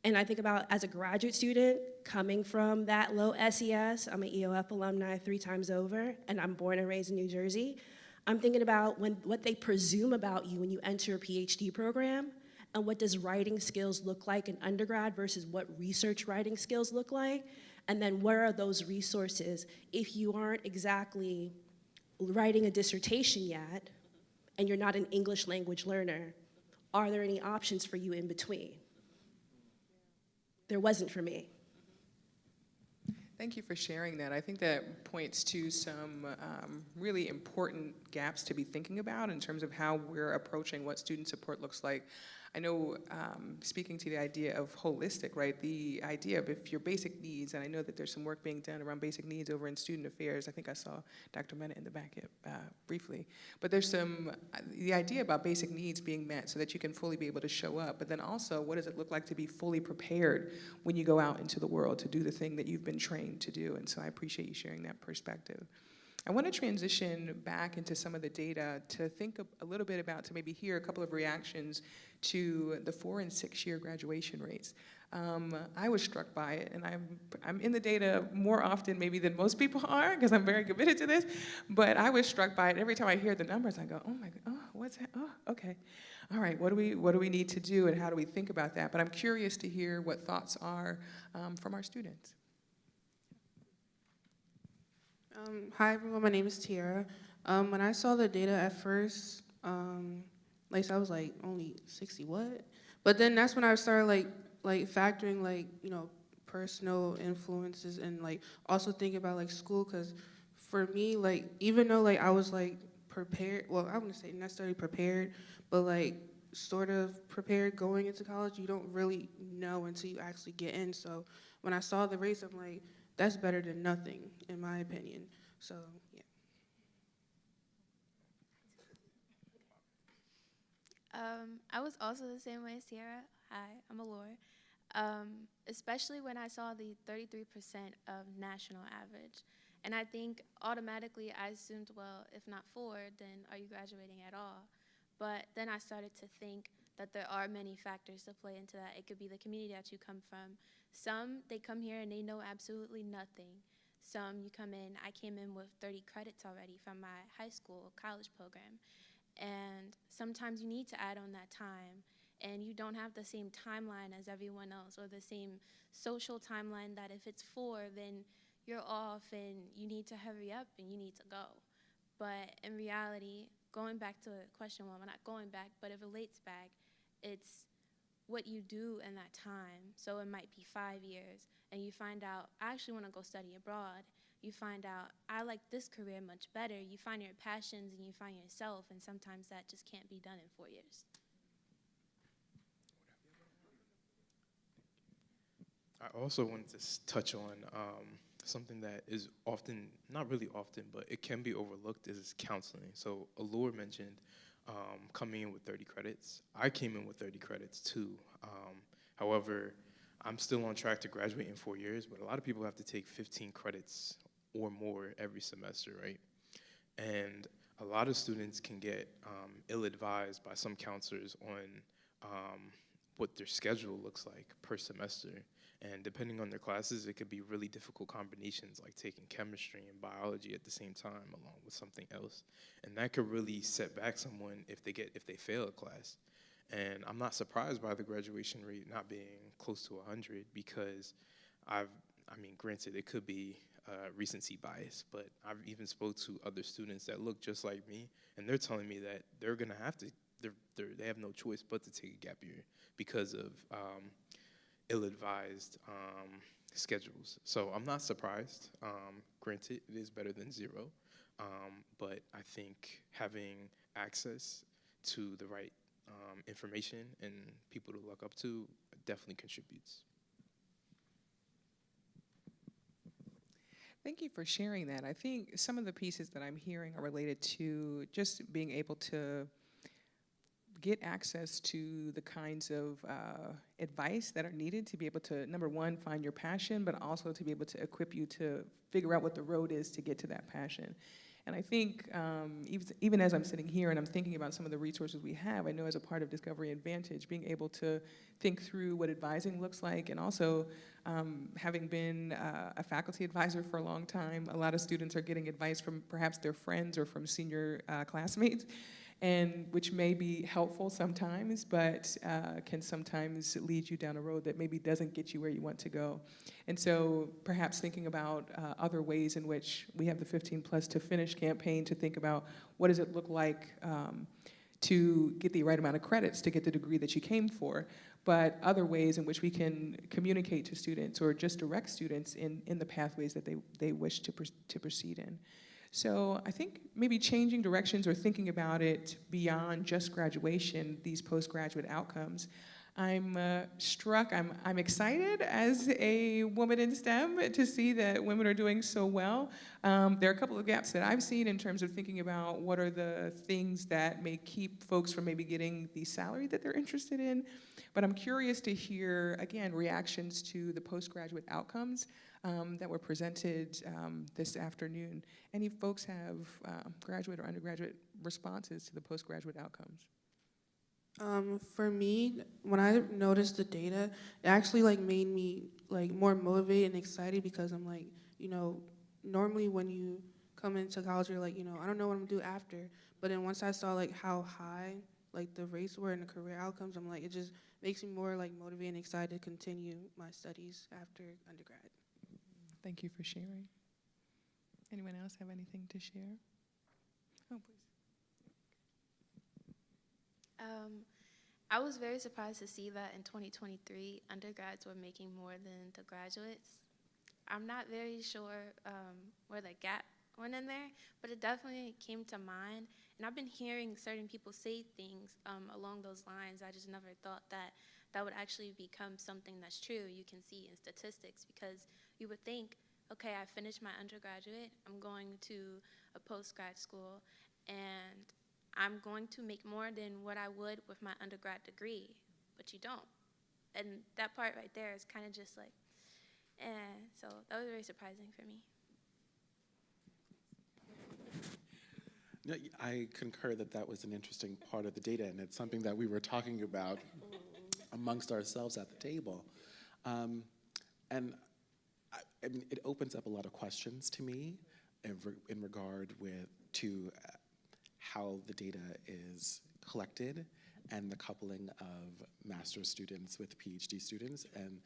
And I think about as a graduate student, coming from that low SES, I'm an EOF alumni 3 times over, and I'm born and raised in New Jersey. I'm thinking about what they presume about you when you enter a PhD program, and what does writing skills look like in undergrad versus what research writing skills look like, and then where are those resources if you aren't exactly writing a dissertation yet, and you're not an English language learner, are there any options for you in between? There wasn't for me. Thank you for sharing that. I think that points to some really important gaps to be thinking about in terms of how we're approaching what student support looks like. I know, speaking to the idea of holistic, right, the idea of if your basic needs, and I know that there's some work being done around basic needs over in student affairs. I think I saw Dr. Mena in the back briefly. But there's the idea about basic needs being met so that you can fully be able to show up, but then also what does it look like to be fully prepared when you go out into the world to do the thing that you've been trained to do, and so I appreciate you sharing that perspective. I want to transition back into some of the data to think a little bit about, to maybe hear a couple of reactions to the 4- and 6-year graduation rates. I was struck by it, and I'm in the data more often maybe than most people are, because I'm very committed to this, but I was struck by it. Every time I hear the numbers, I go, oh my God, oh, what's that? Oh, okay. All right, what do we need to do, and how do we think about that? But I'm curious to hear what thoughts are from our students. Hi everyone, my name is Tiara. When I saw the data at first, I was like, only 60 what? But then that's when I started like factoring like, you know, personal influences and like also thinking about like school, because for me, like even though like I was like prepared, well, I wouldn't say necessarily prepared, but like sort of prepared going into college, you don't really know until you actually get in. So when I saw the race, I'm like, that's better than nothing, in my opinion. So yeah. I was also the same way as Sierra. Hi, I'm Allure. Especially when I saw the 33% of national average. And I think automatically I assumed, well, if not 4, then are you graduating at all? But then I started to think that there are many factors to play into that. It could be the community that you come from. Some, they come here and they know absolutely nothing. Some, you come in, I came in with 30 credits already from my high school college program. And sometimes you need to add on that time, and you don't have the same timeline as everyone else, or the same social timeline that if it's 4, then you're off and you need to hurry up and you need to go. But in reality, going back to question 1, well, not going back, but it relates back, it's what you do in that time. So it might be 5 years, and you find out, I actually want to go study abroad. You find out, I like this career much better. You find your passions and you find yourself, and sometimes that just can't be done in 4 years. I also wanted to touch on something that is often, not really often, but it can be overlooked, is counseling. So Allure mentioned coming in with 30 credits. I came in with 30 credits too. However, I'm still on track to graduate in 4 years, but a lot of people have to take 15 credits or more every semester, right? And a lot of students can get ill-advised by some counselors on what their schedule looks like per semester. And depending on their classes, it could be really difficult combinations, like taking chemistry and biology at the same time along with something else. And that could really set back someone if they fail a class. And I'm not surprised by the graduation rate not being close to 100, because granted, it could be recency bias, but I've even spoke to other students that look just like me, and they're telling me that they're gonna have to, they have no choice but to take a gap year because of ill-advised schedules. So I'm not surprised. Granted, it is better than 0, but I think having access to the right information and people to look up to definitely contributes. Thank you for sharing that. I think some of the pieces that I'm hearing are related to just being able to get access to the kinds of advice that are needed to be able to, number 1, find your passion, but also to be able to equip you to figure out what the road is to get to that passion. And I think even as I'm sitting here and I'm thinking about some of the resources we have, I know as a part of Discovery Advantage, being able to think through what advising looks like, and also having been a faculty advisor for a long time, a lot of students are getting advice from perhaps their friends or from senior classmates, and which may be helpful sometimes, but can sometimes lead you down a road that maybe doesn't get you where you want to go. And so perhaps thinking about other ways in which we have the 15 Plus to Finish campaign to think about what does it look like to get the right amount of credits to get the degree that you came for, but other ways in which we can communicate to students or just direct students in the pathways that they wish to proceed in. So I think maybe changing directions or thinking about it beyond just graduation, these postgraduate outcomes. I'm struck, I'm excited as a woman in STEM to see that women are doing so well. There are a couple of gaps that I've seen in terms of thinking about what are the things that may keep folks from maybe getting the salary that they're interested in. But I'm curious to hear, again, reactions to the postgraduate outcomes that were presented this afternoon. Any folks have graduate or undergraduate responses to the postgraduate outcomes? For me, when I noticed the data, it actually like made me like more motivated and excited, because I'm like, you know, normally when you come into college, you're like, you know, I don't know what I'm gonna do after. But then once I saw like how high like the rates were in the career outcomes, I'm like, it just makes me more like motivated and excited to continue my studies after undergrad. Thank you for sharing. Anyone else have anything to share? Oh, please. I was very surprised to see that in 2023, undergrads were making more than the graduates. I'm not very sure where the gap went in there, but it definitely came to mind. And I've been hearing certain people say things along those lines. I just never thought that that would actually become something that's true. You can see in statistics, because you would think, okay, I finished my undergraduate, I'm going to a post-grad school, and I'm going to make more than what I would with my undergrad degree, but you don't. And that part right there is kind of just like, so that was very surprising for me. No, I concur that that was an interesting part of the data, and it's something that we were talking about amongst ourselves at the table. And I mean, it opens up a lot of questions to me in regard to how the data is collected and the coupling of master's students with PhD students, and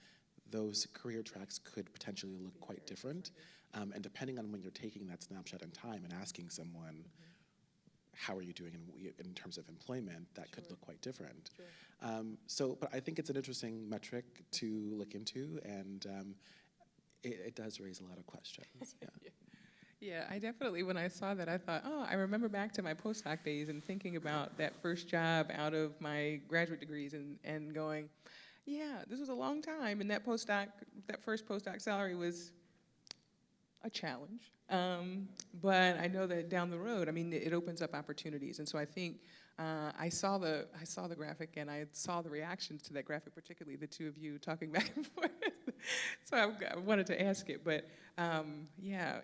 those career tracks could potentially look quite different. And depending on when you're taking that snapshot in time and asking someone, how are you doing in terms of employment, that could look quite different. But I think it's an interesting metric to look into, and it does raise a lot of questions. Yeah. Yeah, I definitely, when I saw that, I thought, oh, I remember back to my postdoc days and thinking about that first job out of my graduate degrees and going, yeah, this was a long time, and that first postdoc salary was a challenge. But I know that down the road, I mean, it opens up opportunities, and so I think I saw the graphic, and I saw the reactions to that graphic, particularly the two of you talking back and forth. So I wanted to ask it, but yeah,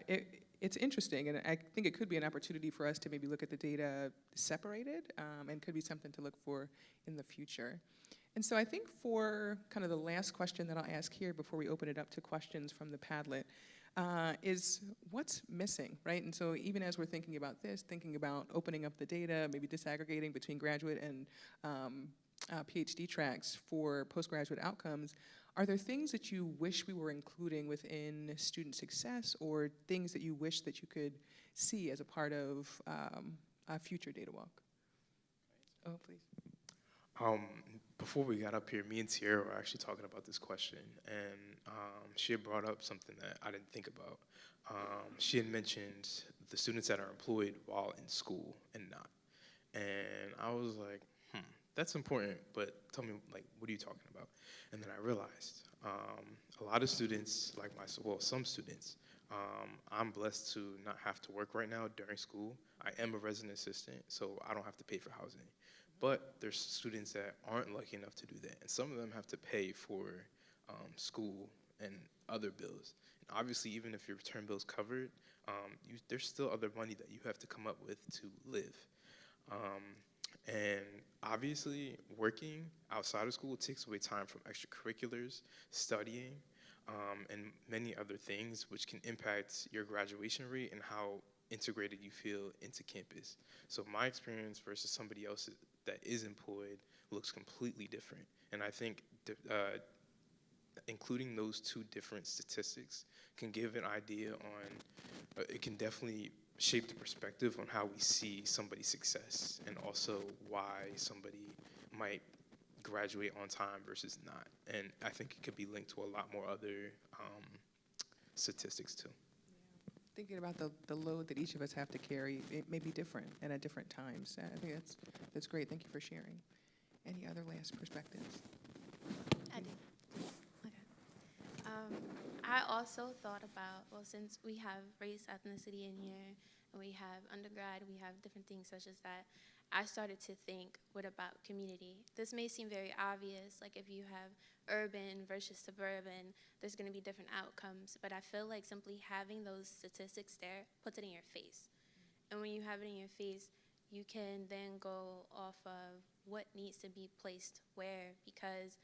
it's interesting, and I think it could be an opportunity for us to maybe look at the data separated, and could be something to look for in the future. And so I think for kind of the last question that I'll ask here before we open it up to questions from the Padlet, is what's missing, right? And so even as we're thinking about this, thinking about opening up the data, maybe disaggregating between graduate and PhD tracks for postgraduate outcomes, are there things that you wish we were including within student success, or things that you wish that you could see as a part of a future data walk? Oh, please. Before we got up here, me and Tierra were actually talking about this question, and she had brought up something that I didn't think about. She had mentioned the students that are employed while in school and not. And I was like, that's important, but tell me, like, what are you talking about? And then I realized a lot of students, like some students, I'm blessed to not have to work right now during school. I am a resident assistant, so I don't have to pay for housing. But there's students that aren't lucky enough to do that, and some of them have to pay for school and other bills. And obviously, even if your return bill's covered, there's still other money that you have to come up with to live. And obviously, working outside of school takes away time from extracurriculars, studying, and many other things, which can impact your graduation rate and how integrated you feel into campus. So my experience versus somebody else's that is employed looks completely different. And I think including those two different statistics can give an idea on, it can definitely shape the perspective on how we see somebody's success, and also why somebody might graduate on time versus not. And I think it could be linked to a lot more other statistics too. Thinking about the load that each of us have to carry, it may be different and at different times. I think that's great. Thank you for sharing. Any other last perspectives? I do. Okay. I also thought about, well, since we have race, ethnicity in here, and we have undergrad, we have different things such as that, I started to think, what about community? This may seem very obvious, like if you have urban versus suburban, there's going to be different outcomes, but I feel like simply having those statistics there puts it in your face. And when you have it in your face, you can then go off of what needs to be placed where, because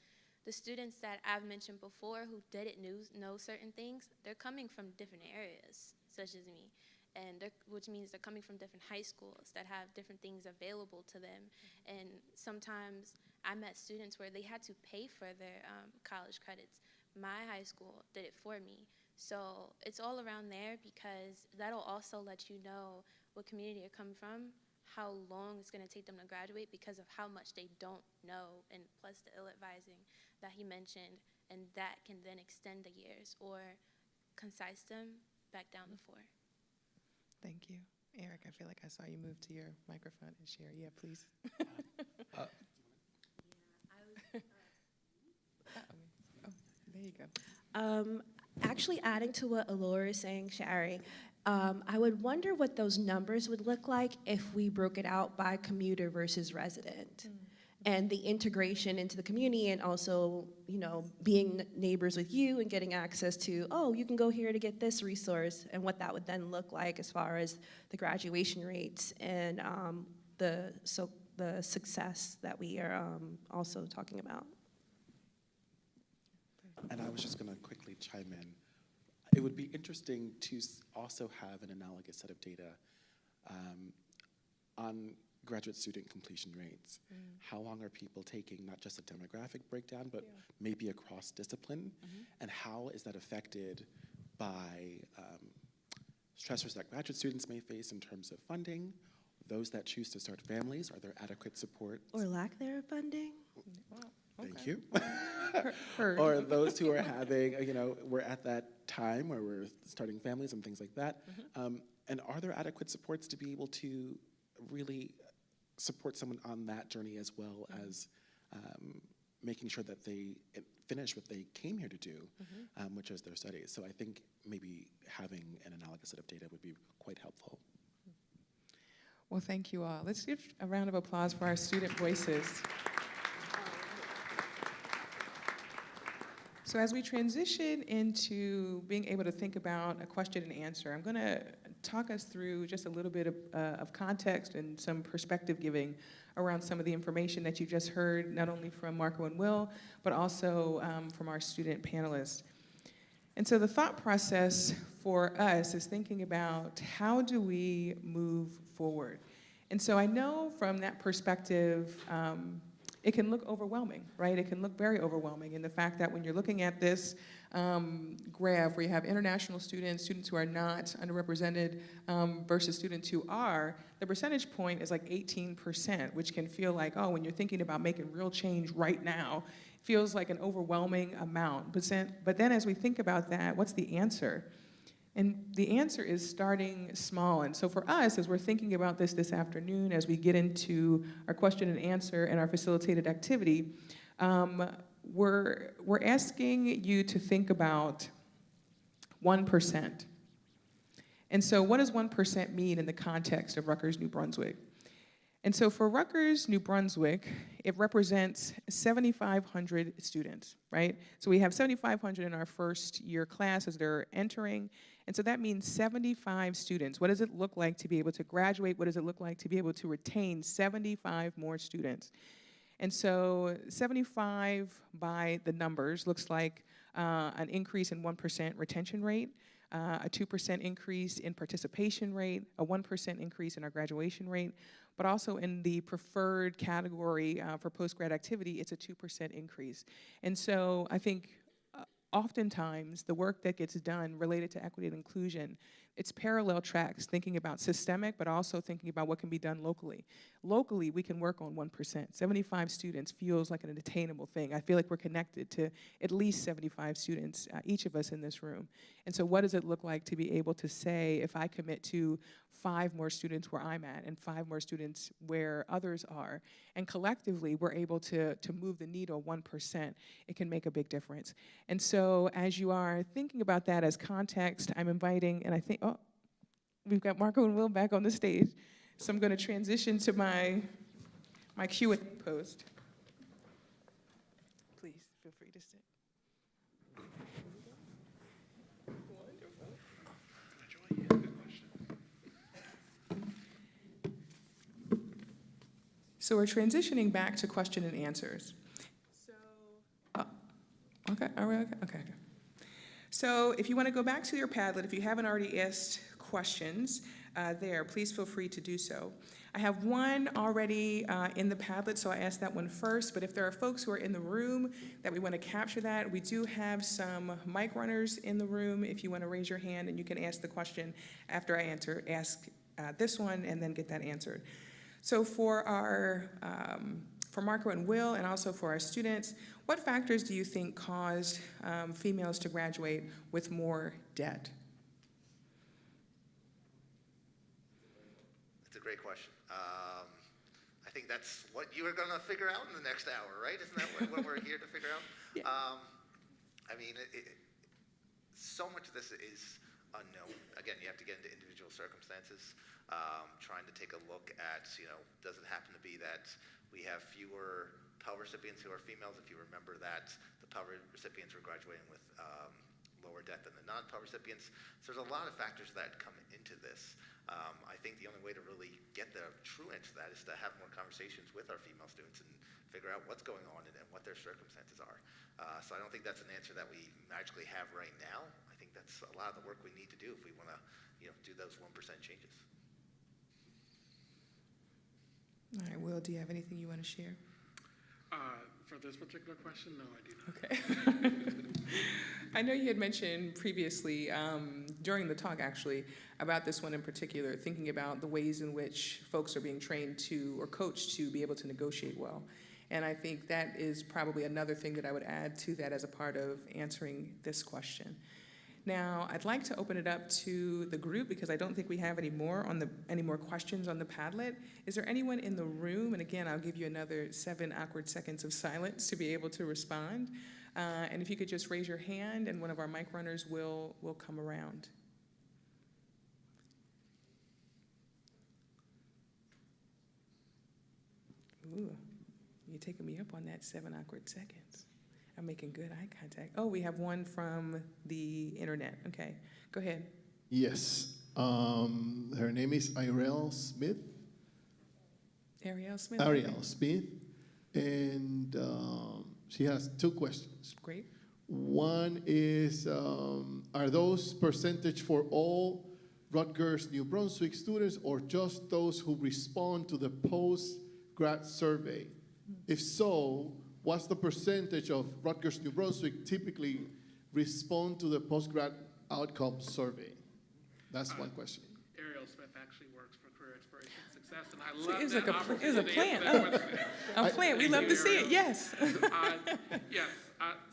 the students that I've mentioned before who didn't know certain things, they're coming from different areas, such as me. And which means they're coming from different high schools that have different things available to them. And sometimes I met students where they had to pay for their college credits. My high school did it for me. So it's all around there, because that'll also let you know what community you come from, how long it's going to take them to graduate because of how much they don't know, and plus the ill advising that he mentioned, and that can then extend the years or concise them back down to 4. Thank you. Eric, I feel like I saw you move to your microphone and share. Yeah, please. Oh, there you go. Actually, adding to what Alora is saying, Shari, I would wonder what those numbers would look like if we broke it out by commuter versus resident. And the integration into the community, and also, being neighbors with you and getting access to, oh, you can go here to get this resource, and what that would then look like as far as the graduation rates and the success that we are also talking about. And I was just going to quickly chime in. It would be interesting to also have an analogous set of data on graduate student completion rates. How long are people taking, not just a demographic breakdown, but maybe across discipline? And how is that affected by stressors that graduate students may face in terms of funding, those that choose to start families, are there adequate support? Or lack thereof funding? Thank you. Or those who are having, we're at that time where we're starting families and things like that. And are there adequate supports to be able to really support someone on that journey, as well as making sure that they finish what they came here to do, which is their studies. So I think maybe having an analogous set of data would be quite helpful. Well, thank you all. Let's give a round of applause for our student voices. So as we transition into being able to think about a question and answer, I'm going to talk us through just a little bit of context and some perspective giving around some of the information that you just heard, not only from Marco and Will, but also from our student panelists. And so the thought process for us is thinking about how do we move forward? And so I know from that perspective, it can look overwhelming, right? It can look very overwhelming in the fact that when you're looking at this graph where you have international students, students who are not underrepresented versus students who are, the percentage point is like 18%, which can feel like, oh, when you're thinking about making real change right now, it feels like an overwhelming amount. But then as we think about that, what's the answer? And the answer is starting small. And so for us, as we're thinking about this afternoon, as we get into our question and answer and our facilitated activity, we're asking you to think about 1%. And so what does 1% mean in the context of Rutgers, New Brunswick? And so for Rutgers, New Brunswick, it represents 7,500 students, right? So we have 7,500 in our first year class as they're entering. And so that means 75 students. What does it look like to be able to graduate? What does it look like to be able to retain 75 more students? And so 75 by the numbers looks like an increase in 1% retention rate, a 2% increase in participation rate, a 1% increase in our graduation rate, but also in the preferred category for post-grad activity, it's a 2% increase. And so I think oftentimes the work that gets done related to equity and inclusion, it's parallel tracks, thinking about systemic, but also thinking about what can be done locally. Locally, we can work on 1%. 75 students feels like an attainable thing. I feel like we're connected to at least 75 students, each of us in this room. And so what does it look like to be able to say, if I commit to 5 more students where I'm at and 5 more students where others are, and collectively we're able to move the needle 1%, it can make a big difference. And so as you are thinking about that as context, I'm inviting, and I think, oh, we've got Marco and Will back on the stage. So I'm going to transition to my Q&A post. Please feel free to sit. So we're transitioning back to question and answers. Okay, are we okay? Okay. So if you want to go back to your Padlet, if you haven't already asked questions there, please feel free to do so. I have one already in the Padlet, so I asked that one first, but if there are folks who are in the room that we want to capture that, we do have some mic runners in the room if you want to raise your hand and you can ask the question after I ask this one and then get that answered. So for for Marco and Will, and also for our students, what factors do you think caused females to graduate with more debt? That's a great question. I think that's what you are going to figure out in the next hour, right? Isn't that what we're here to figure out? Yeah. I mean, so much of this is unknown. Again, you have to get into individual circumstances. Trying to take a look at, does it happen to be that we have fewer Pell recipients who are females? If you remember that the Pell recipients were graduating with lower debt than the non-Pell recipients. So there's a lot of factors that come into this. I think the only way to really get the true answer to that is to have more conversations with our female students and figure out what's going on and what their circumstances are. So I don't think that's an answer that we magically have right now. I think that's a lot of the work we need to do if we want to, do those 1% changes. All right, Will, do you have anything you want to share? For this particular question, no, I do not. Okay. I know you had mentioned previously, during the talk actually, about this one in particular, thinking about the ways in which folks are being trained to or coached to be able to negotiate well. And I think that is probably another thing that I would add to that as a part of answering this question. Now, I'd like to open it up to the group because I don't think we have any more questions on the Padlet. Is there anyone in the room? And again, I'll give you another 7 awkward seconds of silence to be able to respond. And if you could just raise your hand, and one of our mic runners will come around. Ooh, you're taking me up on that 7 awkward seconds. I'm making good eye contact. Oh, we have one from the internet. Okay, go ahead. Yes. Her name is Ariel Smith. Ariel Smith? Ariel Smith. And she has 2 questions. Great. One is, are those percentage for all Rutgers New Brunswick students or just those who respond to the post-grad survey? If so, what's the percentage of Rutgers New Brunswick typically respond to the post-grad outcome survey? That's one question. Ariel Smith actually works for Career Exploration Success, and I So love it's that like opportunity a plant. to answer that question. A plant. We love to see it. Yes. Yes.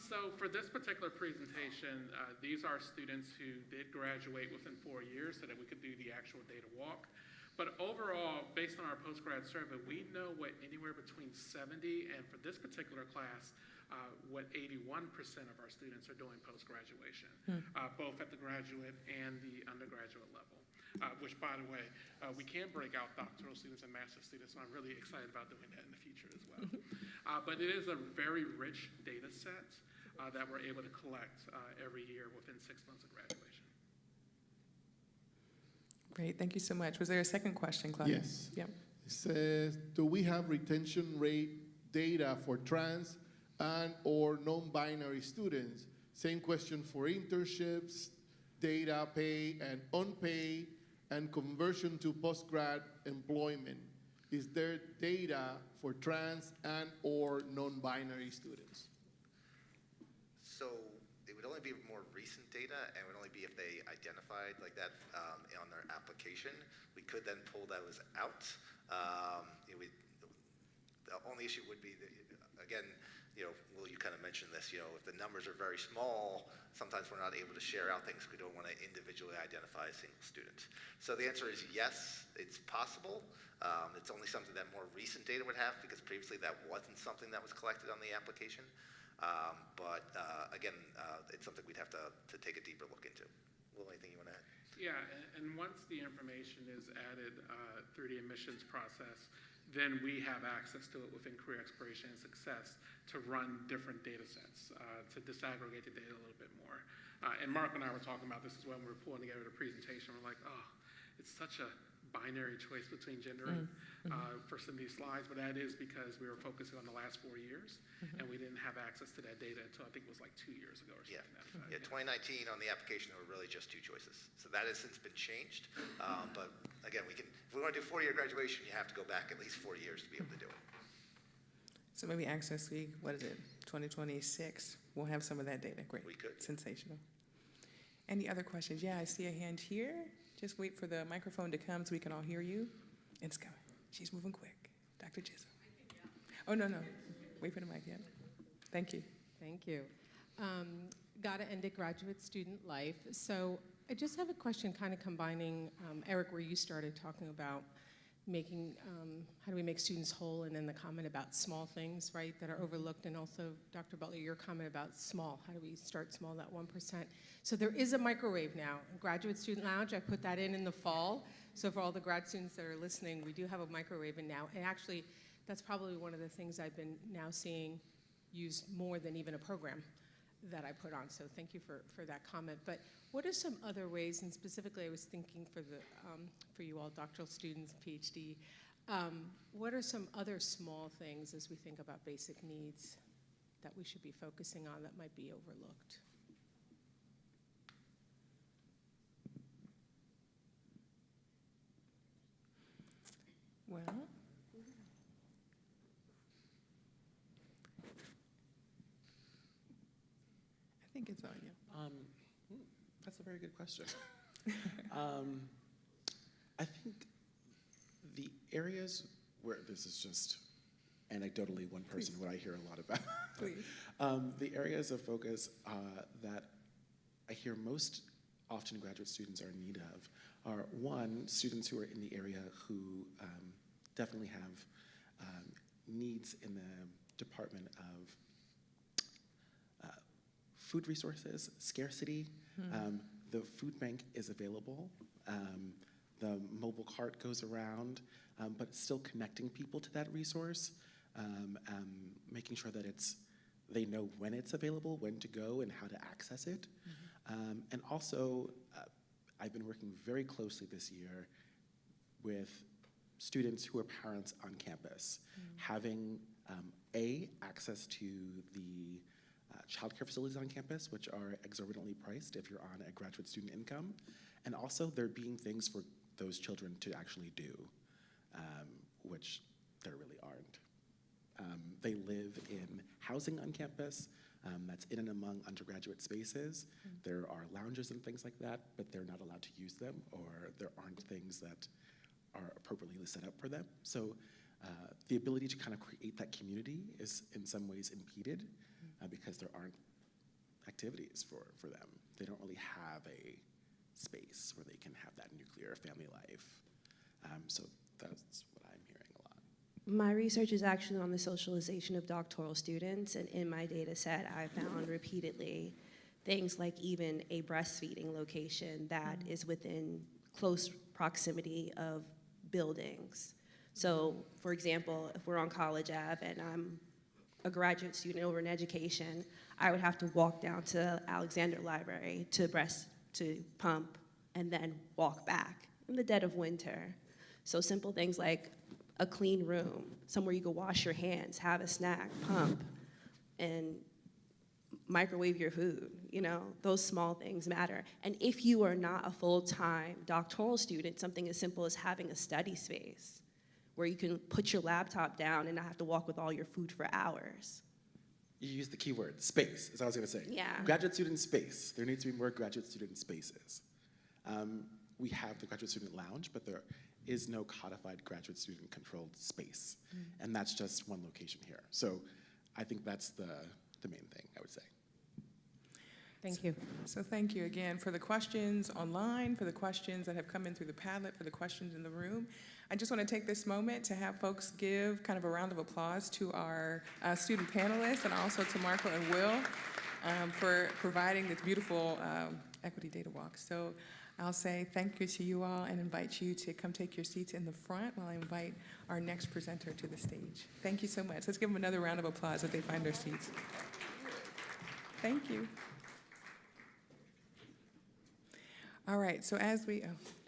So for this particular presentation, these are students who did graduate within 4 years so that we could do the actual data walk. But overall, based on our post-grad survey, we know what anywhere between 70 and for this particular class, what 81% of our students are doing post-graduation, both at the graduate and the undergraduate level, which, by the way, we can break out doctoral students and master's students, so I'm really excited about doing that in the future as well. But it is a very rich data set that we're able to collect every year within 6 months of graduation. Great. Thank you so much. Was there a second question, Claudia? Yes. Yep. It says, do we have retention rate data for trans and or non-binary students? Same question for internships, data, pay and unpaid, and conversion to post-grad employment. Is there data for trans and or non-binary students? So it would only be more recent data, and it would only be if they identified like that on their application. We could then pull those out. The only issue would be, again, Will, you kind of mentioned this, if the numbers are very small, sometimes we're not able to share out things. We don't want to individually identify a single student. So the answer is yes, it's possible. It's only something that more recent data would have because previously that wasn't something that was collected on the application. But again, it's something we'd have to take a deeper look into. Will, anything you want to add? Yeah, and once the information is added through the admissions process, then we have access to it within Career Exploration and Success to run different data sets, to disaggregate the data a little bit more. And Mark and I were talking about this as well when we were pulling together the presentation. We're like, oh, it's such a binary choice between gender for some of these slides, but that is because we were focusing on the last 4 years, and we didn't have access to that data until I think it was like 2 years ago or something. Yeah, 2019 on the application, there were really just 2 choices. So that has since been changed. But again, if we want to do 4-year graduation, you have to go back at least 4 years to be able to do it. So maybe Access Week, 2026, we'll have some of that data. Great. We could. Sensational. Any other questions? Yeah, I see a hand here. Just wait for the microphone to come so we can all hear you. It's coming. She's moving quick. Dr. Chisholm. Oh, no, no. Wait for the mic, yeah. Thank you. Thank you. Gotta end at graduate student life. So I just have a question kind of combining, Eric, where you started talking about making, how do we make students whole, and then the comment about small things, right, that are overlooked, and also Dr. Butler, your comment about small, how do we start small, that 1%. So there is a microwave now, Graduate Student Lounge, I put that in the fall. So for all the grad students that are listening, we do have a microwave in now, and actually, that's probably one of the things I've been now seeing used more than even a program that I put on, so thank you for that comment. But what are some other ways, and specifically I was thinking for you all doctoral students, PhD, what are some other small things as we think about basic needs that we should be focusing on that might be overlooked? Well, I think it's on you. That's a very good question. I think the areas where this is just anecdotally one person, what I hear a lot about. Please. The areas of focus that I hear most often graduate students are in need of are, one, students who are in the area who definitely have needs in the department of food resources, scarcity. The food bank is available. The mobile cart goes around, but still connecting people to that resource, making sure that they know when it's available, when to go, and how to access it. And also, I've been working very closely this year with students who are parents on campus, having access to the childcare facilities on campus, which are exorbitantly priced if you're on a graduate student income, and also there being things for those children to actually do, which there really aren't. They live in housing on campus that's in and among undergraduate spaces. There are lounges and things like that, but they're not allowed to use them, or there aren't things that are appropriately set up for them. So the ability to kind of create that community is in some ways impeded because there aren't activities for them. They don't really have a space where they can have that nuclear family life. So that's what I'm hearing a lot. My research is actually on the socialization of doctoral students, and in my data set, I found repeatedly things like even a breastfeeding location that is within close proximity of buildings. So, for example, if we're on College Ave and I'm a graduate student over in education, I would have to walk down to Alexander Library to pump and then walk back in the dead of winter. So simple things like a clean room, somewhere you can wash your hands, have a snack, pump, and microwave your food, those small things matter. And if you are not a full-time doctoral student, something as simple as having a study space where you can put your laptop down and not have to walk with all your food for hours. You used the key word, space, is what I was gonna say. Yeah. Graduate student space. There needs to be more graduate student spaces. We have the graduate student lounge, but there is no codified graduate student controlled space. And that's just one location here. So I think that's the main thing, I would say. Thank you. So thank you again for the questions online, for the questions that have come in through the Padlet, for the questions in the room. I just want to take this moment to have folks give kind of a round of applause to our student panelists, and also to Marco and Will for providing this beautiful equity data walk. So I'll say thank you to you all and invite you to come take your seats in the front while I invite our next presenter to the stage. Thank you so much. Let's give them another round of applause as they find their seats. Thank you. All right, so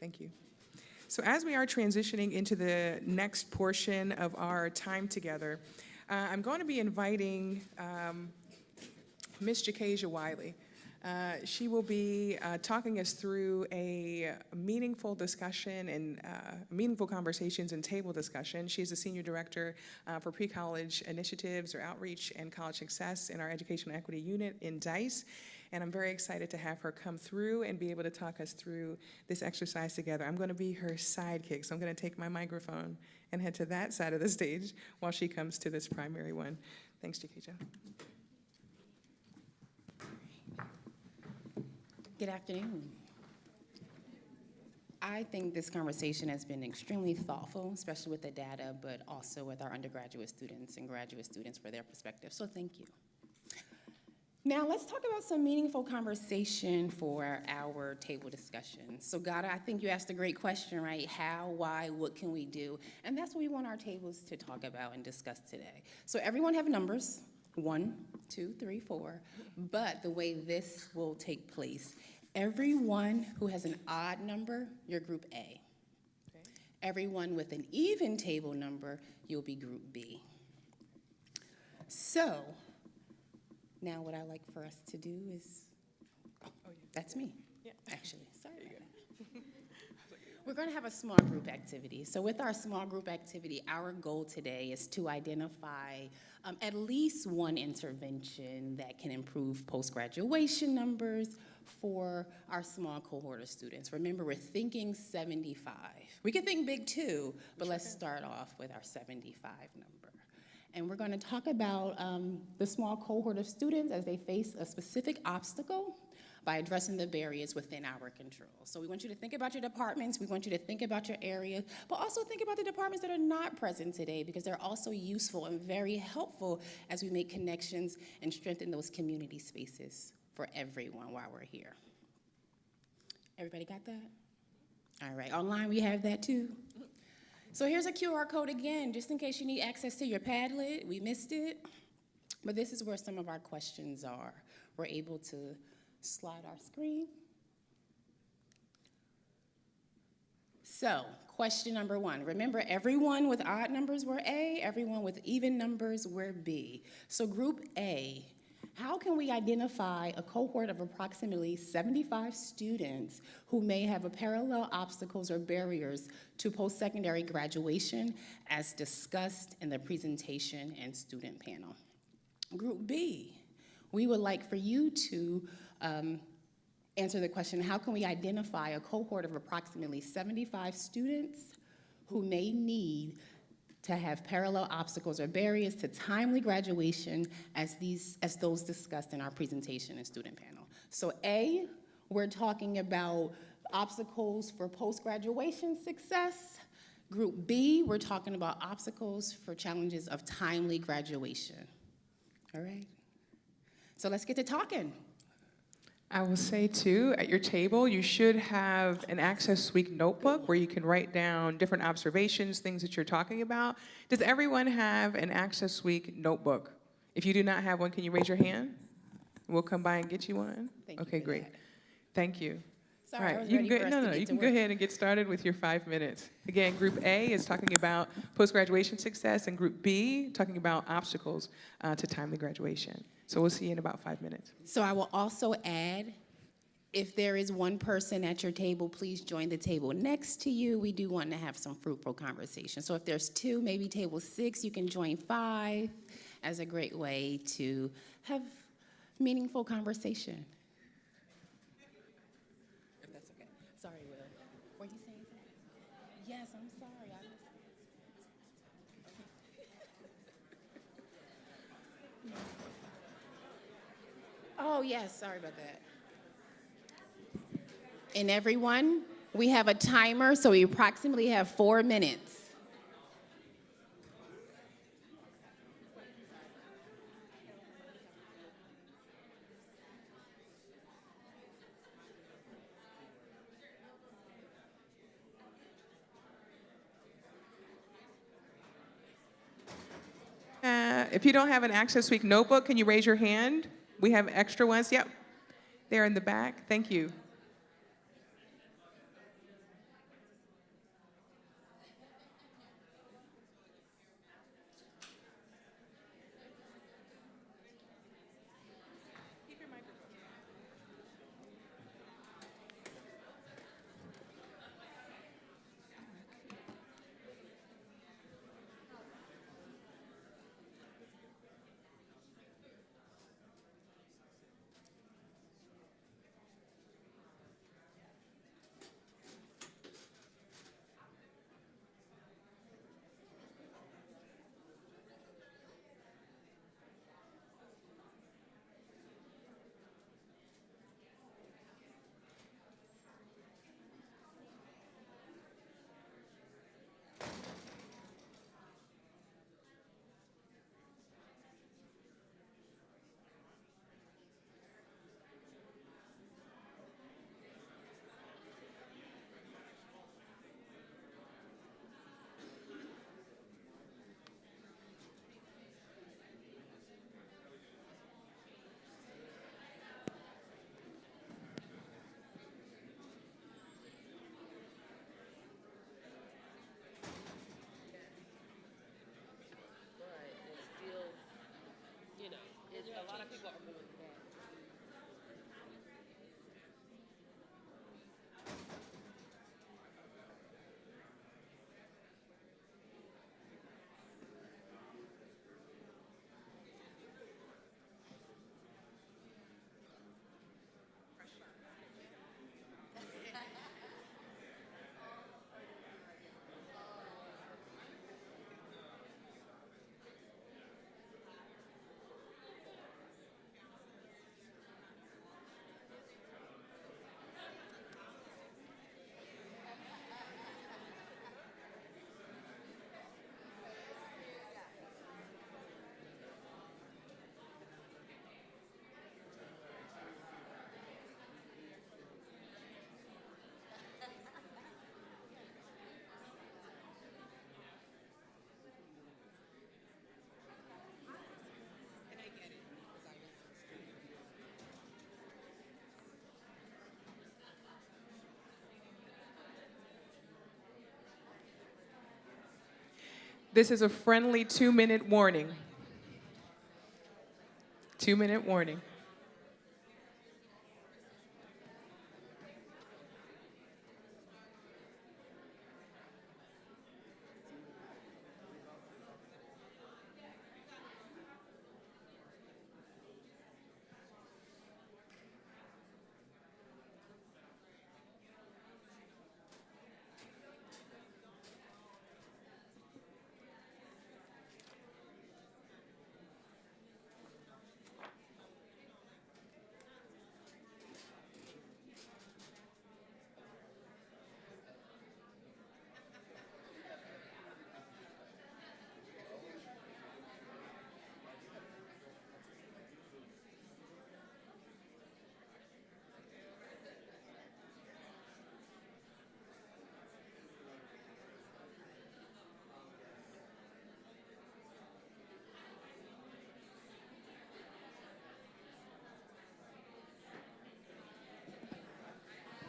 thank you. So as we are transitioning into the next portion of our time together, I'm going to be inviting Ms. Jakasia Wiley. She will be talking us through a meaningful discussion and meaningful conversations and table discussion. She's the Senior Director for Pre-College Initiatives or Outreach and College Success in our Educational Equity Unit in DICE. And I'm very excited to have her come through and be able to talk us through this exercise together. I'm going to be her sidekick, so I'm going to take my microphone and head to that side of the stage while she comes to this primary one. Thanks, Chiquita. Good afternoon. I think this conversation has been extremely thoughtful, especially with the data, but also with our undergraduate students and graduate students for their perspective, so thank you. Now let's talk about some meaningful conversation for our table discussion. So Gada, I think you asked a great question, right? How, why, what can we do? And that's what we want our tables to talk about and discuss today. So everyone have numbers, 1, 2, 3, 4, but the way this will take place, everyone who has an odd number, you're group A. Okay. Everyone with an even table number, you'll be group B. So, now what I like for us to do is, that's me, actually, sorry about that. We're gonna have a small group activity. So with our small group activity, our goal today is to identify at least one intervention that can improve post-graduation numbers for our small cohort of students. Remember, we're thinking 75. We can think big too, but let's start off with our 75 number. And we're going to talk about the small cohort of students as they face a specific obstacle by addressing the barriers within our control. So we want you to think about your departments, we want you to think about your areas, but also think about the departments that are not present today because they're also useful and very helpful as we make connections and strengthen those community spaces for everyone while we're here. Everybody got that? All right, online we have that too. So here's a QR code again, just in case you need access to your Padlet. We missed it, but this is where some of our questions are. We're able to slide our screen. So, question number 1. Remember, everyone with odd numbers were A, everyone with even numbers were B. So group A, how can we identify a cohort of approximately 75 students who may have a parallel obstacles or barriers to post-secondary graduation as discussed in the presentation and student panel? Group B, we would like for you to answer the question, how can we identify a cohort of approximately 75 students who may need to have parallel obstacles or barriers to timely graduation as those discussed in our presentation and student panel? So A, we're talking about obstacles for post-graduation success. Group B, we're talking about obstacles for challenges of timely graduation. All right? So let's get to talking. I will say too, at your table, you should have an Access Week notebook where you can write down different observations, things that you're talking about. Does everyone have an Access Week notebook? If you do not have one, can you raise your hand? We'll come by and get you one. Thank you okay, for great. that. You can go ahead and get started with your 5 minutes. Again, Group A is talking about post-graduation success, and Group B talking about obstacles to timely graduation. So we'll see you in about 5 minutes. So I will also add, if there is one person at your table, please join the table next to you. We do want to have some fruitful conversation. So if there's 2, maybe table 6, you can join 5 as a great way to have meaningful conversation. If that's okay. Sorry, Will. Were you saying something? Yes, I'm sorry. Oh, yes, sorry about that. And everyone, we have a timer, so we approximately have 4 minutes. If you don't have an Access Week notebook, can you raise your hand? We have extra ones. Yep, they're in the back. Thank you. This is a friendly 2-minute warning. 2-minute warning.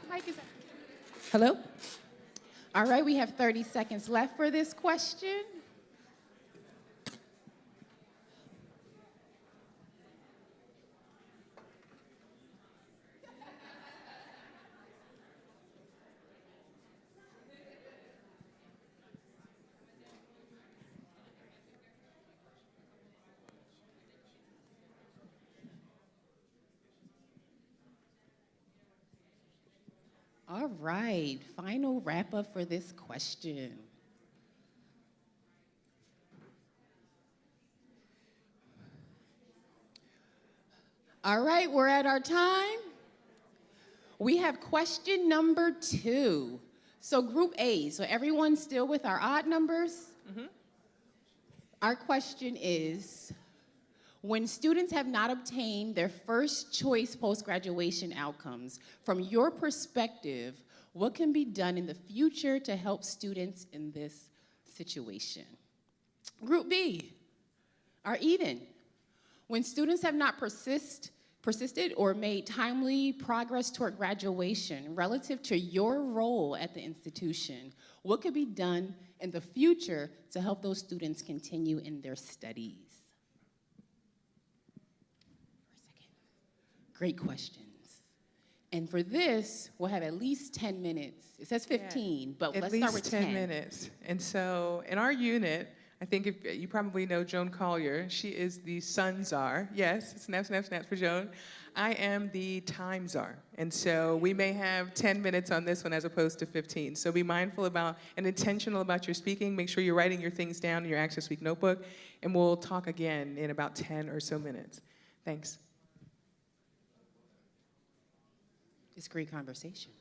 Mike is up. Hello? All right, we have 30 seconds left for this question. All right, final wrap up for this question. All right, we're at our time. We have question number 2. So group A, so everyone's still with our odd numbers? Our question is, when students have not obtained their first choice post-graduation outcomes, from your perspective, what can be done in the future to help students in this situation? Group B, or Eden, when students have not persisted or made timely progress toward graduation relative to your role at the institution, what could be done in the future to help those students continue in their studies? Great questions. And for this, we'll have at least 10 minutes. It says 15, but let's start with 10. At least 10 minutes. And so in our unit, I think if you probably know Joan Collier. She is the sun czar. Yes, snap, snap, snap for Joan. I am the time czar. And so we may have 10 minutes on this one as opposed to 15. So be mindful about and intentional about your speaking. Make sure you're writing your things down in your Access Week notebook. And we'll talk again in about 10 or so minutes. Thanks. It's great conversation.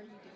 you doing?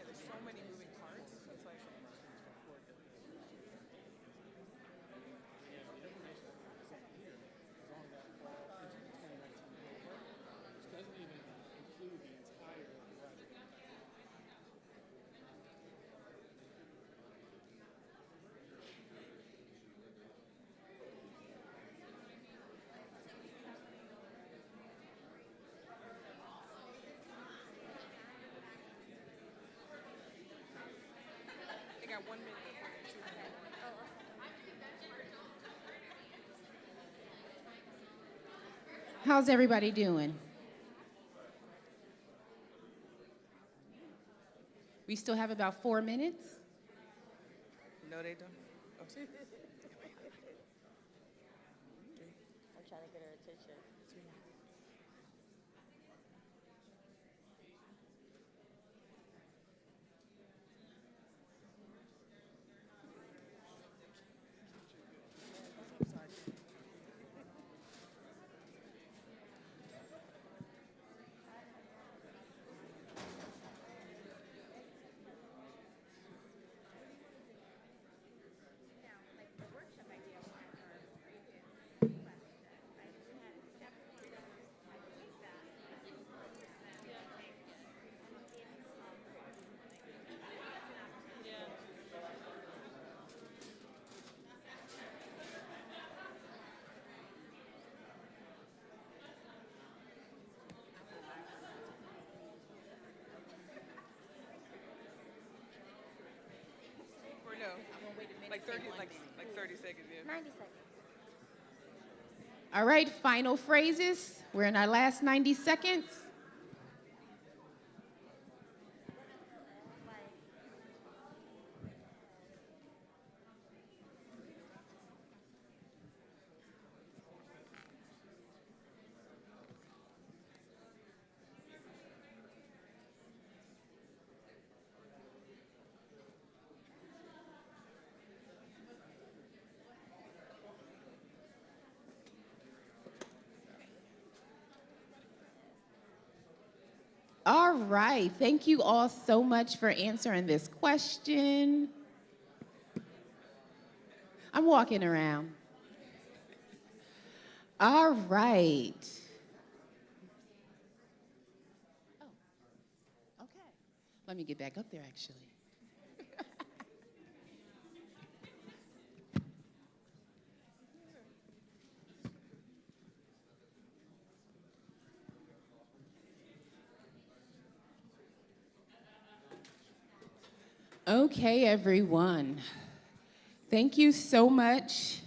There's so many moving parts. It's like, Doesn't even include the entire graduate. they got 1 minute before they choose that one. How's everybody doing? We still have about 4 minutes. No, they don't. Oh, see? I'm trying to get her attention. Or no, like 30, like 30 seconds, yeah. 90 seconds. All right, final phrases. We're in our last 90 seconds. All right, thank you all so much for answering this question. I'm walking around. All right. Oh, okay. Let me get back up there, actually. Okay, everyone. Thank you so much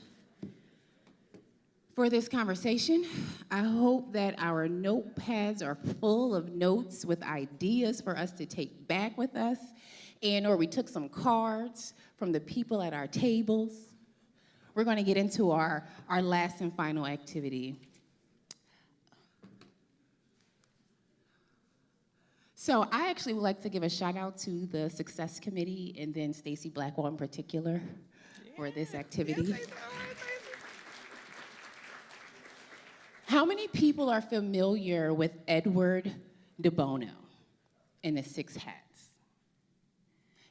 for this conversation. I hope that our notepads are full of notes with ideas for us to take back with us, or we took some cards from the people at our tables. We're going to get into our last and final activity. So I actually would like to give a shout out to the Success Committee and then Stacy Blackwell in particular for this activity. How many people are familiar with Edward de Bono and the Six Hats?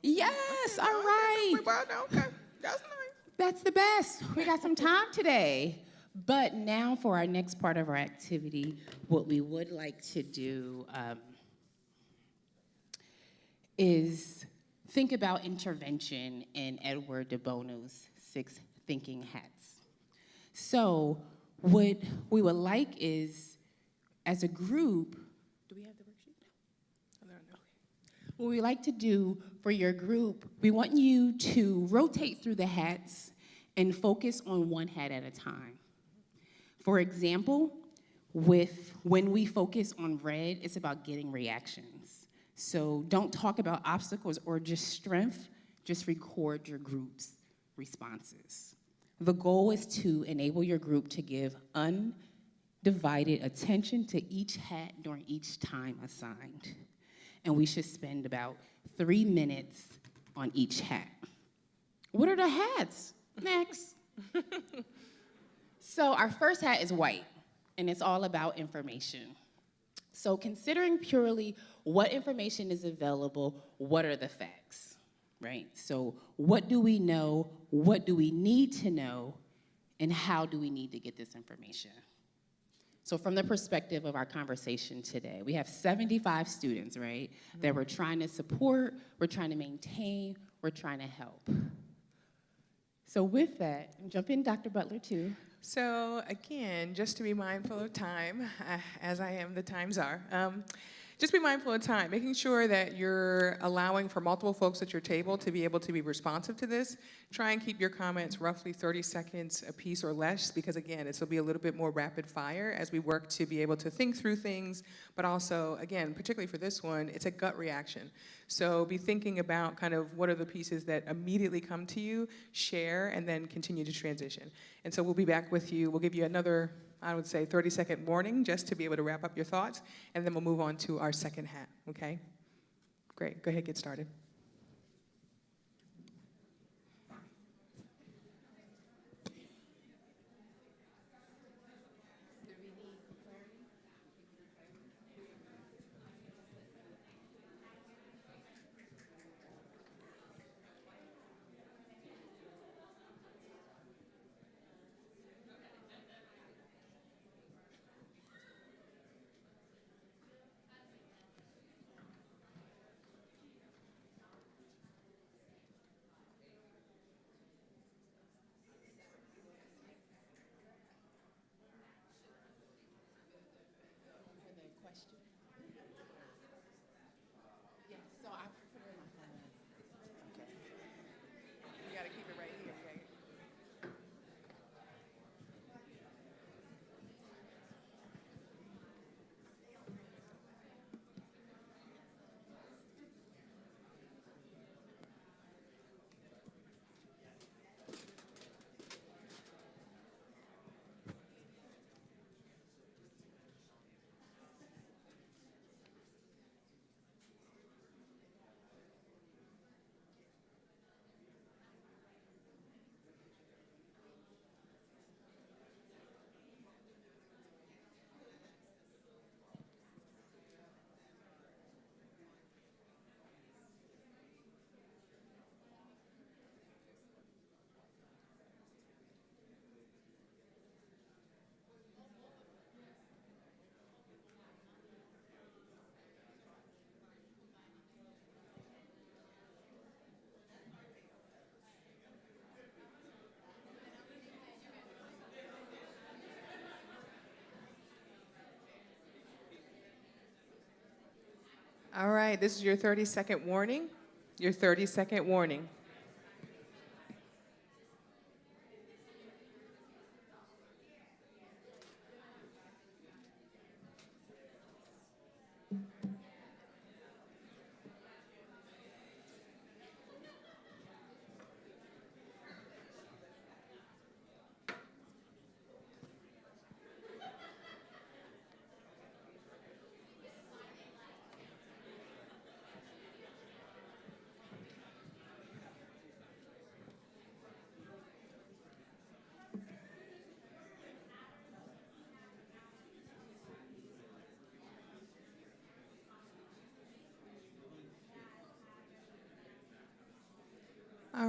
Yes, Yes, all right. Okay, that's nice. That's the best. We got some time today. But now for our next part of our activity, what we would like to do is think about intervention in Edward de Bono's 6 Thinking Hats. So what we would like is, as a group, do we have the worksheet? No. What we like to do for your group, we want you to rotate through the hats and focus on one hat at a time. For example, when we focus on red, it's about getting reactions. So don't talk about obstacles or just strength, just record your group's responses. The goal is to enable your group to give undivided attention to each hat during each time assigned. And we should spend about 3 minutes on each hat. What are the hats? Next. So our first hat is white, and it's all about information. So considering purely what information is available, what are the facts, right? So what do we know, what do we need to know, and how do we need to get this information? So from the perspective of our conversation today, we have 75 students, right, that we're trying to support, we're trying to maintain, we're trying to help. So with that, jump in, Dr. Butler, too. So again, just to be mindful of time, as I am, the times are, just be mindful of time, making sure that you're allowing for multiple folks at your table to be able to be responsive to this. Try and keep your comments roughly 30 seconds a piece or less, because again, this will be a little bit more rapid fire as we work to be able to think through things, but also, again, particularly for this one, it's a gut reaction. So be thinking about kind of what are the pieces that immediately come to you, share, and then continue to transition. And so we'll be back with you. We'll give you another, I would say, 30-second warning just to be able to wrap up your thoughts, and then we'll move on to our second hat, okay? Great, go ahead, get started. You gotta keep it right here, okay? All right, this is your 30-second warning. Your 30-second warning.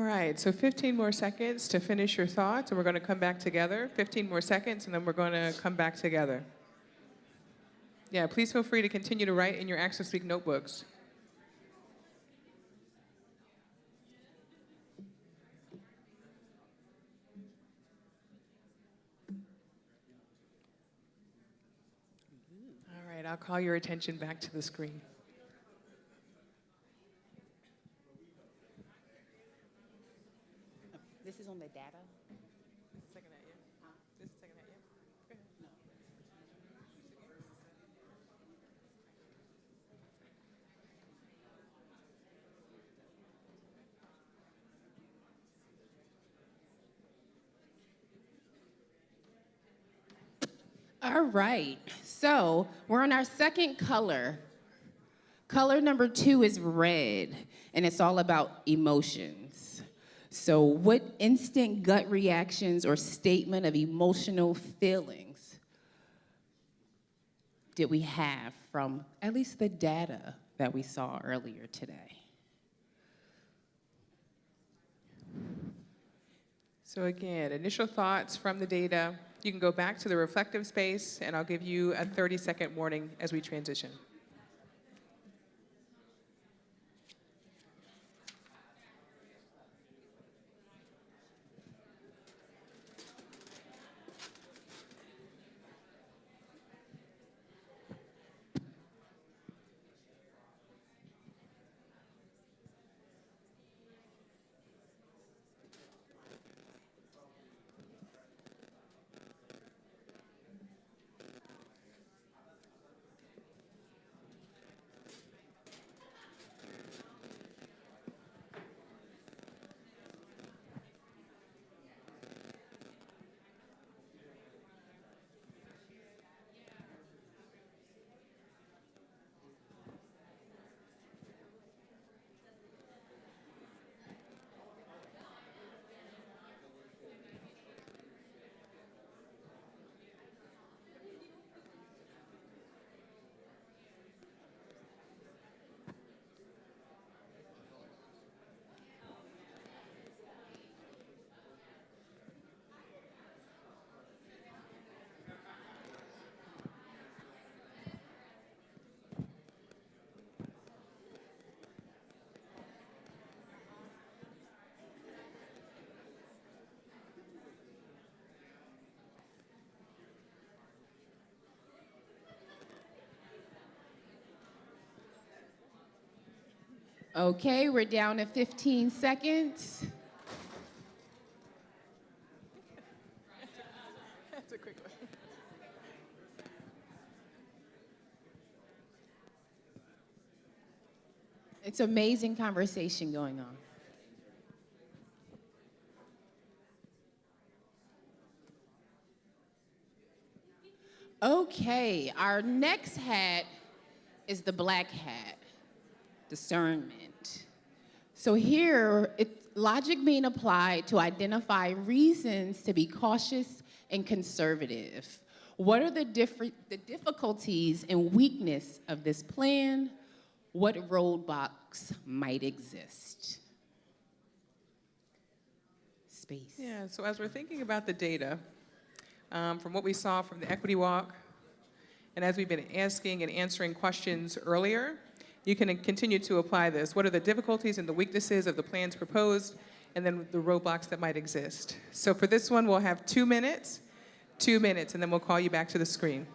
right, so 15 more seconds to finish your thoughts, and we're going to come back together. 15 more seconds, and then we're going to come back together. Yeah, please feel free to continue to write in your Access Week notebooks. All right, I'll call your attention back to the screen. This is on the data. All right, so we're on our second color. Color number 2 is red, and it's all about emotions. So what instant gut reactions or statement of emotional feelings did we have from at least the data that we saw earlier today? So again, initial thoughts from the data. You can go back to the reflective space, and I'll give you a 30-second warning as we transition. Okay, we're down to 15 seconds. That's a quick one. It's amazing conversation going on. Okay, our next hat is the black hat, discernment. So here, it's logic being applied to identify reasons to be cautious and conservative. What are the difficulties and weakness of this plan? What roadblocks might exist? Space. Yeah, so as we're thinking about the data, from what we saw from the equity walk, and as we've been asking and answering questions earlier, you can continue to apply this. What are the difficulties and the weaknesses of the plans proposed, and then the roadblocks that might exist? So for this one, we'll have 2 minutes, and then we'll call you back to the screen.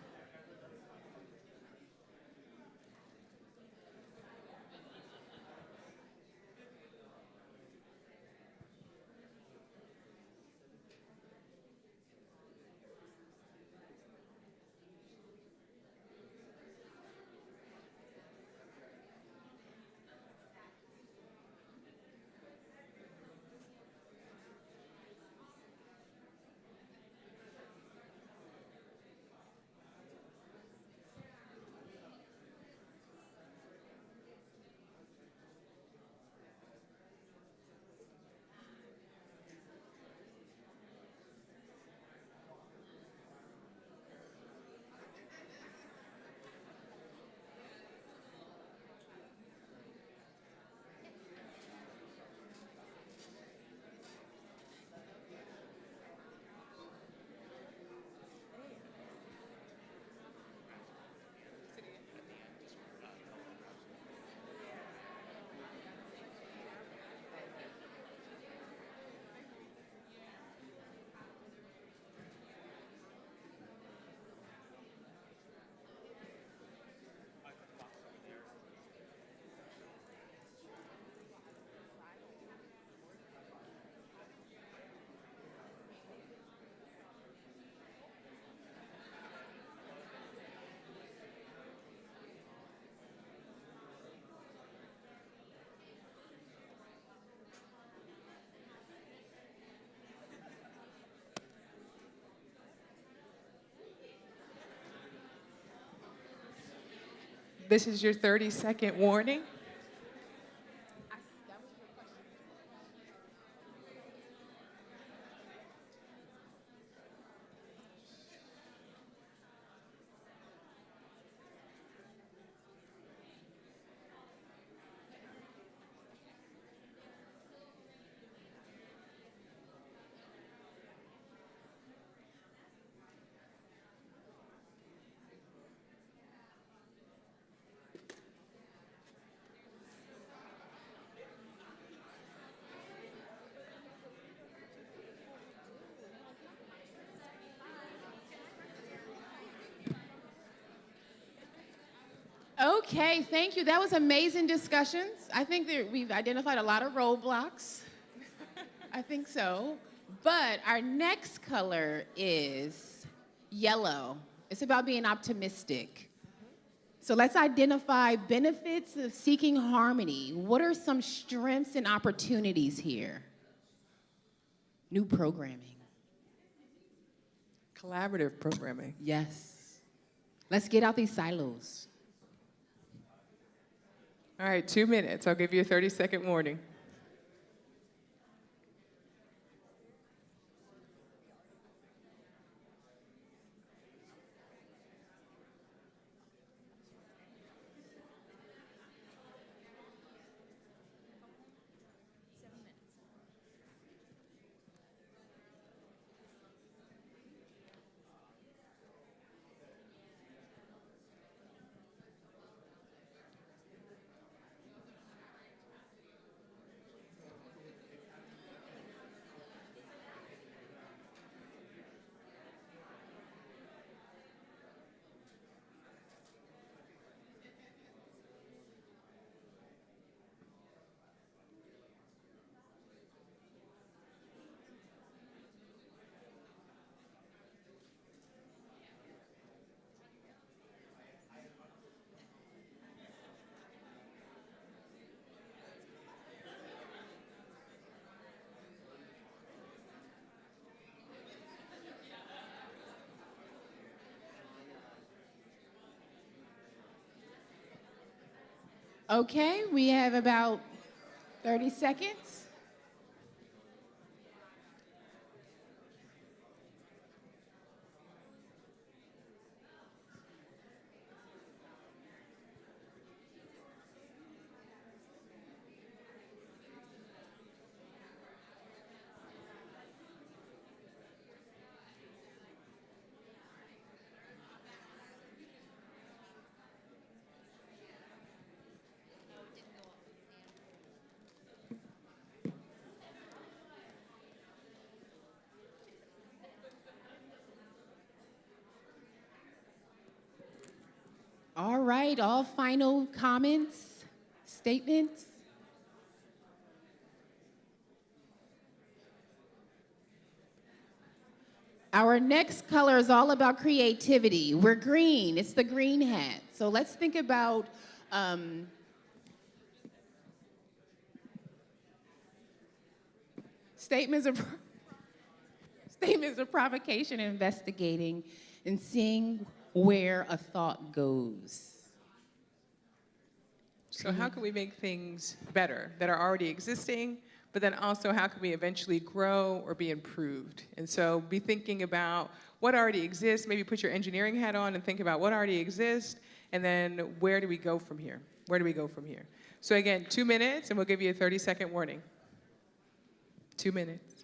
This is your 30-second warning. Okay, thank you. That was amazing discussions. I think that we've identified a lot of roadblocks. I think so. But our next color is yellow. It's about being optimistic. So let's identify benefits of seeking harmony. What are some strengths and opportunities here? New programming. Collaborative programming. Yes. Let's get out these silos. All right, 2 minutes. I'll give you a 30-second warning. Okay, we have about 30 seconds. All right, all final comments, statements? Our next color is all about creativity. We're green, it's the green hat. So let's think about statements of provocation, investigating, and seeing where a thought goes. So how can we make things better that are already existing, but then also how can we eventually grow or be improved? And so be thinking about what already exists, maybe put your engineering hat on and think about what already exists, and then where do we go from here? Where do we go from here? So again, 2 minutes, and we'll give you a 30-second warning. 2 minutes.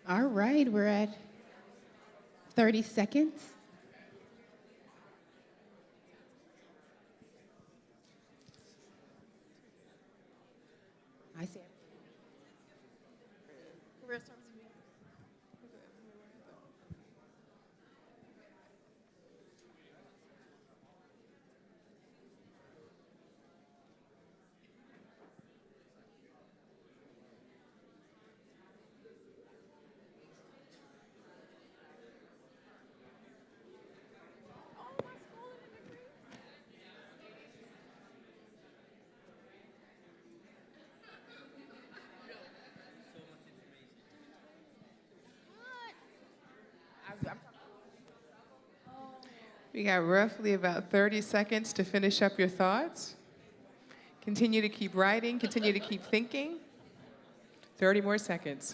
All right, we're at 30 seconds. I see. We got roughly about 30 seconds to finish up your thoughts. Continue to keep writing, continue to keep thinking. 30 more seconds.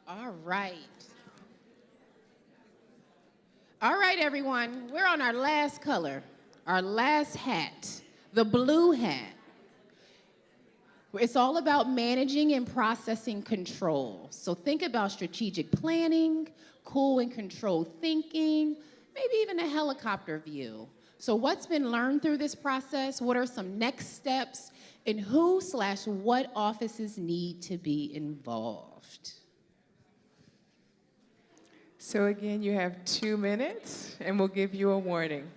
All right. All right, everyone. We're on our last color, our last hat, the blue hat. It's all about managing and processing control. So think about strategic planning, cool and controlled thinking, maybe even a helicopter view. So what's been learned through this process? What are some next steps? And who/what offices need to be involved? So again, you have 2 minutes, and we'll give you a warning.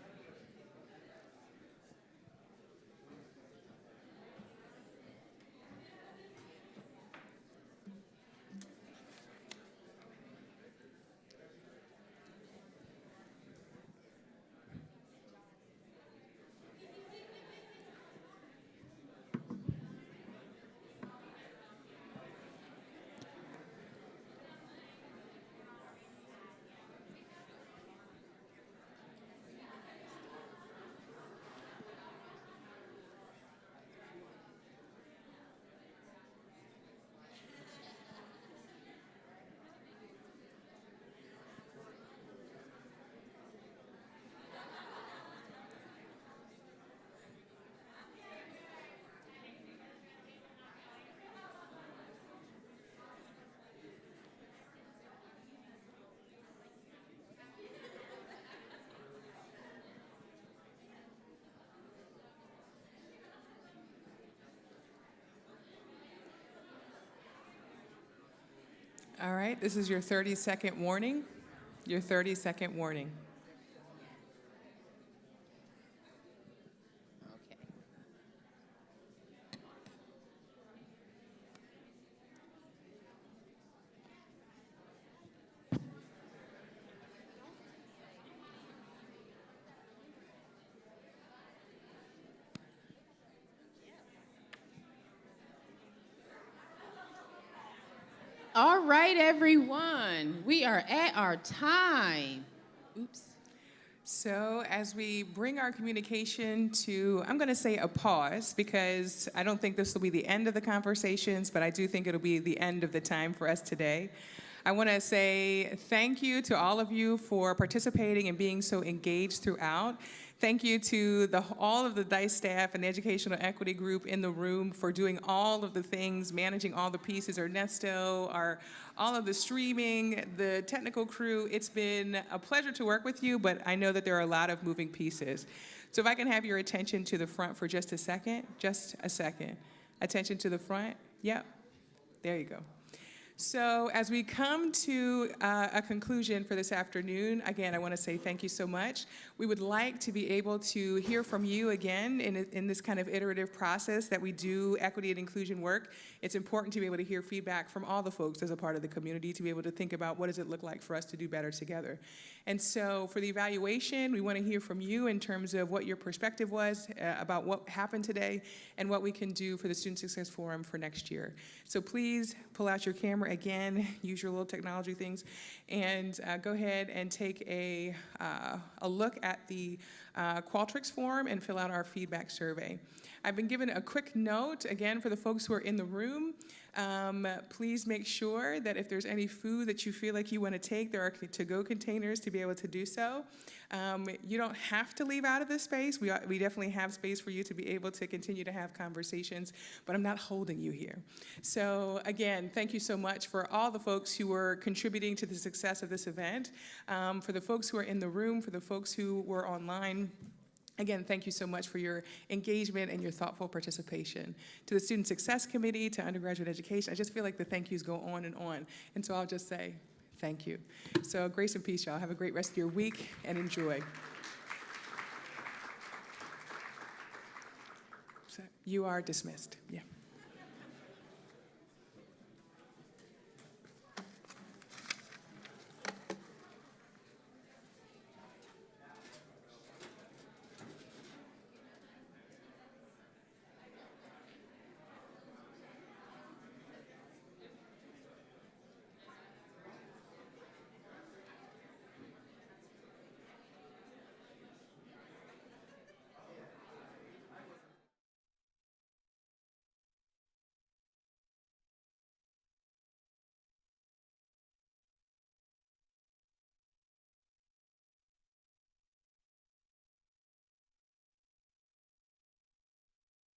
All right, this is your 30-second warning. Your 30-second warning. Okay. All right, everyone. We are at our time. Oops. So as we bring our communication to, I'm going to say a pause, because I don't think this will be the end of the conversations, but I do think it'll be the end of the time for us today. I want to say thank you to all of you for participating and being so engaged throughout. Thank you to all of the DICE staff and the Educational Equity Group in the room for doing all of the things, managing all the pieces, Ernesto, all of the streaming, the technical crew. It's been a pleasure to work with you, but I know that there are a lot of moving pieces. So if I can have your attention to the front for just a second. Attention to the front. Yep, there you go. So as we come to a conclusion for this afternoon, again, I want to say thank you so much. We would like to be able to hear from you again in this kind of iterative process that we do equity and inclusion work. It's important to be able to hear feedback from all the folks as a part of the community, to be able to think about what does it look like for us to do better together. And so for the evaluation, we want to hear from you in terms of what your perspective was about what happened today and what we can do for the Student Success Forum for next year. So please pull out your camera again, use your little technology things, and go ahead and take a look at the Qualtrics form and fill out our feedback survey. I've been given a quick note, again, for the folks who are in the room. Please make sure that if there's any food that you feel like you want to take, there are to-go containers to be able to do so. You don't have to leave out of this space. We definitely have space for you to be able to continue to have conversations, but I'm not holding you here. So again, thank you so much for all the folks who were contributing to the success of this event, for the folks who are in the room, for the folks who were online. Again, thank you so much for your engagement and your thoughtful participation. To the Student Success Committee, to undergraduate education, I just feel like the thank yous go on, and so I'll just say thank you. So grace and peace, y'all. Have a great rest of your week, and enjoy. So you are dismissed. Yeah.